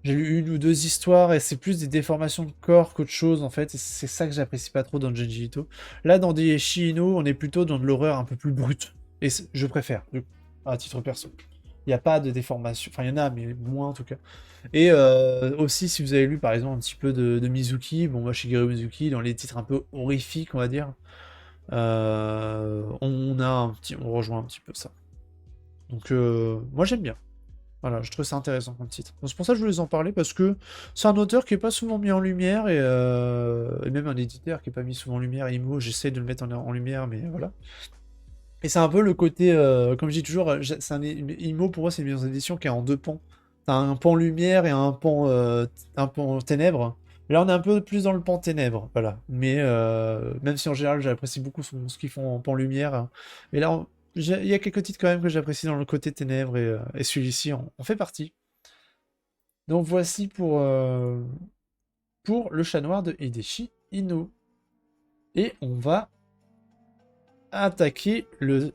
j'ai lu une ou deux histoires et c'est plus des déformations de corps qu'autre chose en fait. Et c'est ça que j'apprécie pas trop dans Junji Ito. Là, dans des Ino, on est plutôt dans de l'horreur un peu plus brute. Et je préfère, à titre perso. Il n'y a pas de déformation. Enfin, il y en a, mais moins en tout cas. Et aussi, si vous avez lu par exemple un petit peu de Mizuki, bon, moi, Shigeru Mizuki, dans les titres un peu horrifiques, on va dire, on rejoint un petit peu ça. Donc, moi, j'aime bien. Voilà, je trouve ça intéressant comme titre. Donc, c'est pour ça que je voulais vous en parler, parce que c'est un auteur qui est pas souvent mis en lumière, et même un éditeur qui est pas mis souvent en lumière. Imo, j'essaie de le mettre en lumière, mais voilà. Et c'est un peu le côté, comme je dis toujours, Imo pour moi c'est une maison d'édition qui est en deux pans. T'as un pan lumière et un pan ténèbres. Là on est un peu plus dans le pan ténèbres, voilà. Mais même si en général j'apprécie beaucoup ce qu'ils font en pan lumière. Mais là, il y a quelques titres quand même que j'apprécie dans le côté ténèbres et celui-ci en fait partie. Donc voici pour le chat noir de Hideshi Inno. Et on va attaquer le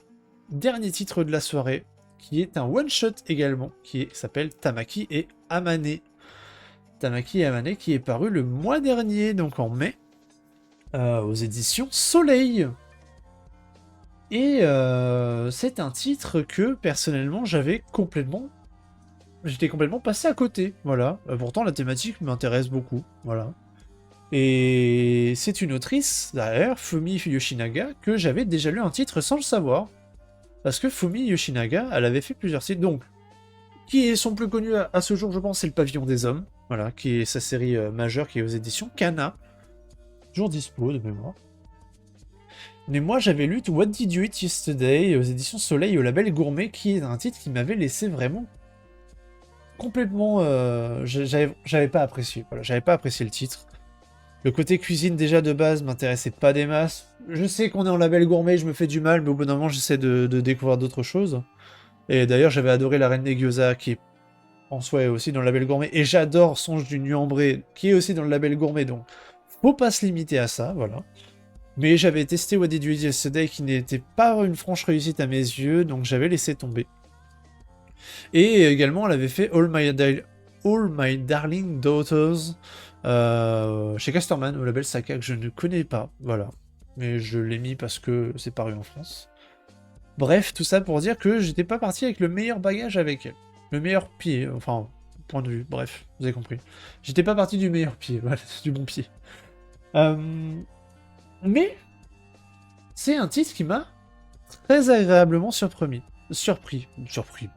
dernier titre de la soirée, qui est un one-shot également, qui s'appelle Tamaki et Amane. Tamaki et Amane qui est paru le mois dernier, donc en mai, aux éditions Soleil. Et c'est un titre que, personnellement, j'étais complètement passé à côté, voilà. Pourtant, la thématique m'intéresse beaucoup, voilà. Et c'est une autrice, d'ailleurs, Fumi Yoshinaga, que j'avais déjà lu un titre sans le savoir. Parce que Fumi Yoshinaga, elle avait fait plusieurs titres. Donc, qui est son plus connu à ce jour, je pense, c'est Le Pavillon des Hommes. Voilà, qui est sa série majeure qui est aux éditions Kana. Toujours dispo de mémoire. Mais moi, j'avais lu What Did You Eat Yesterday aux éditions Soleil au label Gourmet, qui est un titre qui m'avait laissé vraiment complètement. J'avais pas apprécié. Voilà, j'avais pas apprécié le titre. Le côté cuisine déjà de base m'intéressait pas des masses. Je sais qu'on est en label gourmet, je me fais du mal, mais au bout d'un moment j'essaie de découvrir d'autres choses. Et d'ailleurs j'avais adoré La Reine des Gyoza qui en soi est aussi dans le label gourmet. Et j'adore Songe du Nuit Ambrée qui est aussi dans le label gourmet, donc faut pas se limiter à ça, voilà. Mais j'avais testé What Did You Eat Yesterday qui n'était pas une franche réussite à mes yeux, donc j'avais laissé tomber. Et également elle avait fait All My Darling Daughters, chez Casterman, au label Saka, que je ne connais pas, voilà. Mais je l'ai mis parce que c'est paru en France. Bref, tout ça pour dire que j'étais pas parti avec le meilleur bagage avec elle. Le meilleur pied, enfin, point de vue, bref, vous avez compris. J'étais pas parti du meilleur pied, voilà, du bon pied. Mais, c'est un titre qui m'a très agréablement surpris,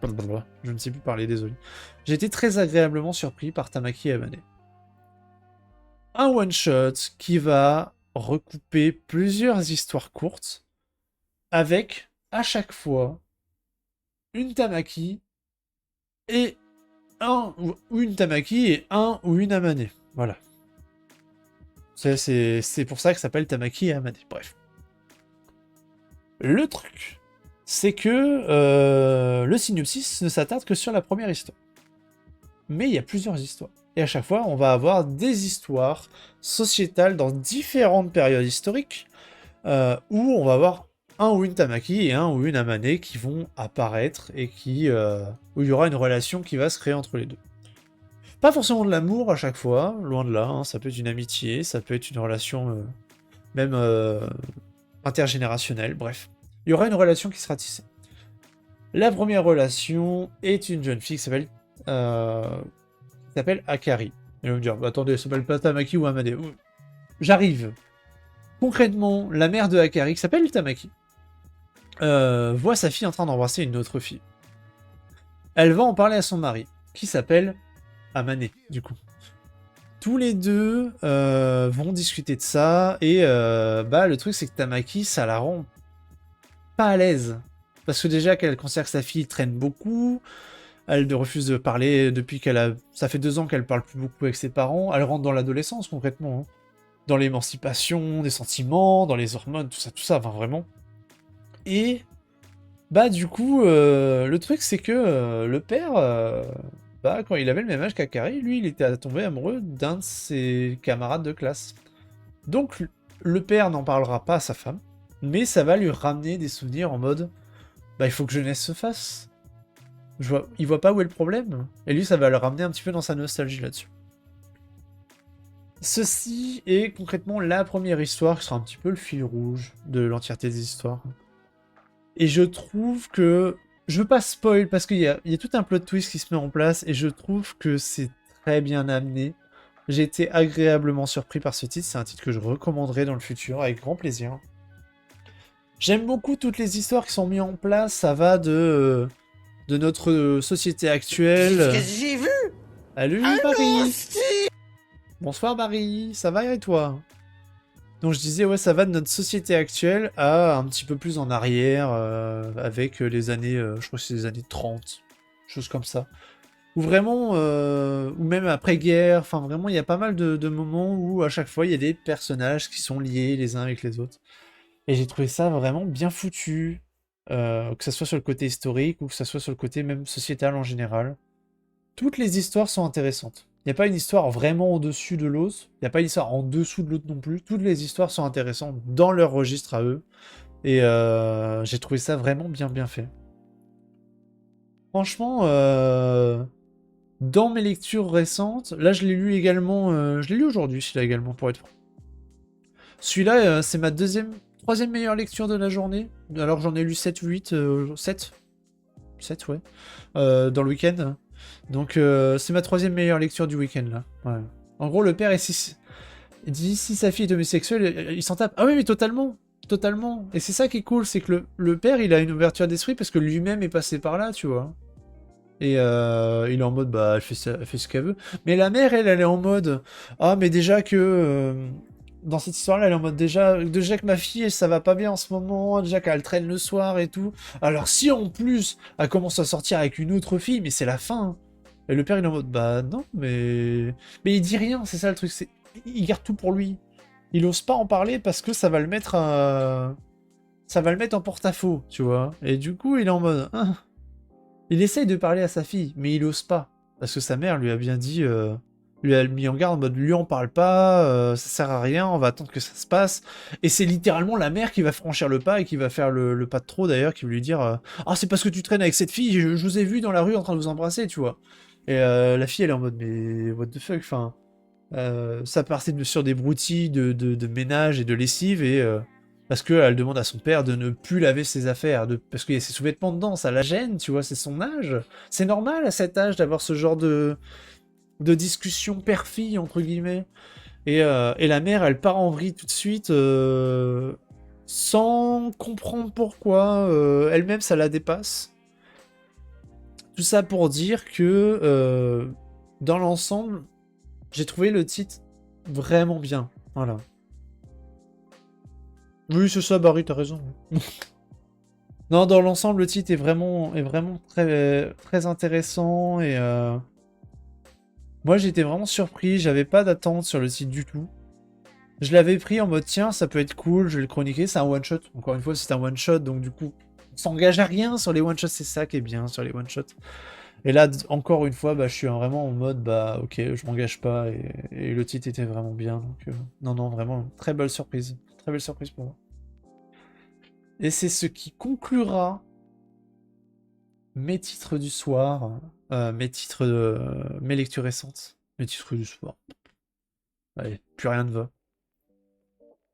blablabla. Je ne sais plus parler, désolé. J'ai été très agréablement surpris par Tamaki Amane. Un one-shot qui va recouper plusieurs histoires courtes avec, à chaque fois, une Tamaki et ou une Tamaki et un ou une Amane. Voilà. C'est pour ça que ça s'appelle Tamaki et Amane. Bref. Le truc, c'est que le synopsis ne s'attarde que sur la première histoire. Mais il y a plusieurs histoires. Et à chaque fois, on va avoir des histoires sociétales dans différentes périodes historiques où on va avoir un ou une Tamaki et un ou une Amane qui vont apparaître et où il y aura une relation qui va se créer entre les deux. Pas forcément de l'amour à chaque fois, loin de là, hein, ça peut être une amitié, ça peut être une relation même intergénérationnelle, bref. Il y aura une relation qui sera tissée. La première relation est une jeune fille qui s'appelle Akari. Et on va me dire, bah, attendez, ça s'appelle pas Tamaki ou Amane. J'arrive. Concrètement, la mère de Akari, qui s'appelle Tamaki, voit sa fille en train d'embrasser une autre fille. Elle va en parler à son mari, qui s'appelle Amane, du coup. Tous les deux vont discuter de ça, et le truc c'est que Tamaki, ça la rend pas à l'aise. Parce que déjà qu'elle considère que sa fille traîne beaucoup, elle refuse de parler depuis qu'elle a... Ça fait 2 ans qu'elle parle plus beaucoup avec ses parents, elle rentre dans l'adolescence concrètement. Hein. Dans l'émancipation, des sentiments, dans les hormones, tout ça, enfin vraiment. Et du coup, le truc c'est que le père, quand il avait le même âge qu'Akari, lui il était tombé amoureux d'un de ses camarades de classe. Donc le père n'en parlera pas à sa femme, mais ça va lui ramener des souvenirs en mode il faut que jeunesse se fasse. Il voit pas où est le problème. Et lui ça va le ramener un petit peu dans sa nostalgie là-dessus. Ceci est concrètement la première histoire qui sera un petit peu le fil rouge de l'entièreté des histoires. Et je trouve que... Je veux pas spoil parce qu'il y a tout un plot twist qui se met en place et je trouve que c'est très bien amené. J'ai été agréablement surpris par ce titre. C'est un titre que je recommanderai dans le futur avec grand plaisir. J'aime beaucoup toutes les histoires qui sont mises en place. Ça va de notre société actuelle. Qu'est-ce que j'ai vu? Salut Barry. Bonsoir Barry, ça va et toi? Donc je disais, ouais, ça va de notre société actuelle à un petit peu plus en arrière, avec les années, je crois que c'est les années 30, choses comme ça. Ou vraiment, ou même après-guerre, enfin vraiment, il y a pas mal de moments où à chaque fois, il y a des personnages qui sont liés les uns avec les autres. Et j'ai trouvé ça vraiment bien foutu, que ça soit sur le côté historique ou que ça soit sur le côté même sociétal en général. Toutes les histoires sont intéressantes. Il n'y a pas une histoire vraiment au-dessus de l'autre, il n'y a pas une histoire en dessous de l'autre non plus. Toutes les histoires sont intéressantes dans leur registre à eux. Et j'ai trouvé ça vraiment bien fait. Franchement, dans mes lectures récentes, là je l'ai lu également, je l'ai lu aujourd'hui celui-là également pour être franc. Celui-là, c'est ma troisième meilleure lecture de la journée. Alors j'en ai lu 7 ou 8, 7 ouais, dans le week-end. Donc c'est ma troisième meilleure lecture du week-end là. Ouais. En gros, le père il dit si sa fille est homosexuelle, il s'en tape. Ah oui, mais totalement. Totalement. Et c'est ça qui est cool, c'est que le père, il a une ouverture d'esprit parce que lui-même est passé par là, tu vois. Et il est en mode, elle fait ce qu'elle veut. Mais la mère, elle est en mode, ah, mais déjà que... dans cette histoire-là, elle est en mode, déjà que ma fille, ça va pas bien en ce moment, déjà qu'elle traîne le soir et tout. Alors si en plus, elle commence à sortir avec une autre fille, mais c'est la fin. Hein. Et le père, il est en mode, non, mais... Mais il dit rien, c'est ça le truc, il garde tout pour lui. Il ose pas en parler parce que ça va le mettre en porte-à-faux, tu vois. Et du coup, il est en mode... Ah. Il essaye de parler à sa fille, mais il ose pas. Parce que sa mère lui a bien dit... lui a mis en garde en mode, lui en parle pas, ça sert à rien, on va attendre que ça se passe. Et c'est littéralement la mère qui va franchir le pas et qui va faire le pas de trop d'ailleurs, qui va lui dire ah, c'est parce que tu traînes avec cette fille, je vous ai vu dans la rue en train de vous embrasser, tu vois. Et la fille, elle est en mode, mais what the fuck, enfin... ça partait sur des broutilles de ménage et de lessive, et parce qu'elle demande à son père de ne plus laver ses affaires, parce qu'il y a ses sous-vêtements dedans, ça la gêne, tu vois, c'est son âge. C'est normal à cet âge d'avoir ce genre de discussion père-fille, entre guillemets. Et la mère, elle part en vrille tout de suite, sans comprendre pourquoi, elle-même, ça la dépasse. Tout ça pour dire que, dans l'ensemble, j'ai trouvé le titre vraiment bien. Voilà. Oui, c'est ça, Barry, t'as raison. Non, dans l'ensemble, le titre est vraiment très, très intéressant et moi j'étais vraiment surpris, j'avais pas d'attente sur le titre du tout. Je l'avais pris en mode tiens, ça peut être cool, je vais le chroniquer, c'est un one shot. Encore une fois, c'est un one shot, donc du coup, on s'engage à rien sur les one shots, c'est ça qui est bien sur les one shots. Et là, encore une fois, bah, je suis vraiment en mode bah ok, je m'engage pas et le titre était vraiment bien. Donc, non, non, vraiment, très belle surprise. Très belle surprise pour moi. Et c'est ce qui conclura mes titres du soir, mes lectures récentes, mes titres du soir. Allez, plus rien ne va.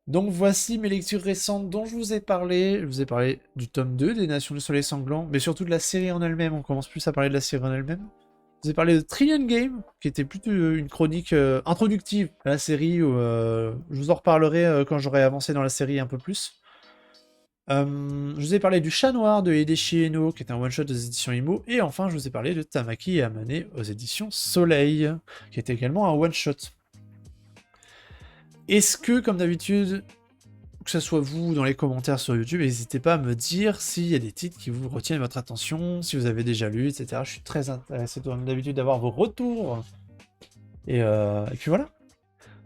Donc voici mes lectures récentes dont je vous ai parlé. Je vous ai parlé du tome 2 des Nations du Soleil Sanglant, mais surtout de la série en elle-même. On commence plus à parler de la série en elle-même. Je vous ai parlé de Trillion Game, qui était plutôt une chronique introductive à la série. Où, je vous en reparlerai quand j'aurai avancé dans la série un peu plus. Je vous ai parlé du Chat Noir de Hideshi Eno, qui est un one-shot des éditions Imo. Et enfin, je vous ai parlé de Tamaki et Amane aux éditions Soleil, qui est également un one-shot. Est-ce que, comme d'habitude, que ce soit vous dans les commentaires sur YouTube, n'hésitez pas à me dire s'il y a des titres qui vous retiennent votre attention, si vous avez déjà lu, etc. Je suis très intéressé, comme d'habitude, d'avoir vos retours. Et puis voilà.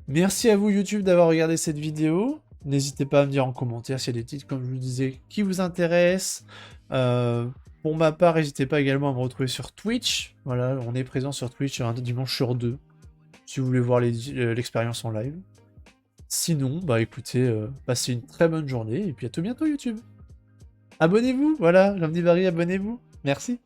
Merci à vous YouTube d'avoir regardé cette vidéo. N'hésitez pas à me dire en commentaire s'il y a des titres, comme je vous disais, qui vous intéressent. Pour ma part, n'hésitez pas également à me retrouver sur Twitch. Voilà, on est présent sur Twitch un dimanche sur deux, si vous voulez voir l'expérience en live. Sinon, bah écoutez, passez une très bonne journée, et puis à tout bientôt YouTube. Abonnez-vous, voilà, Lundi Barry, abonnez-vous. Merci.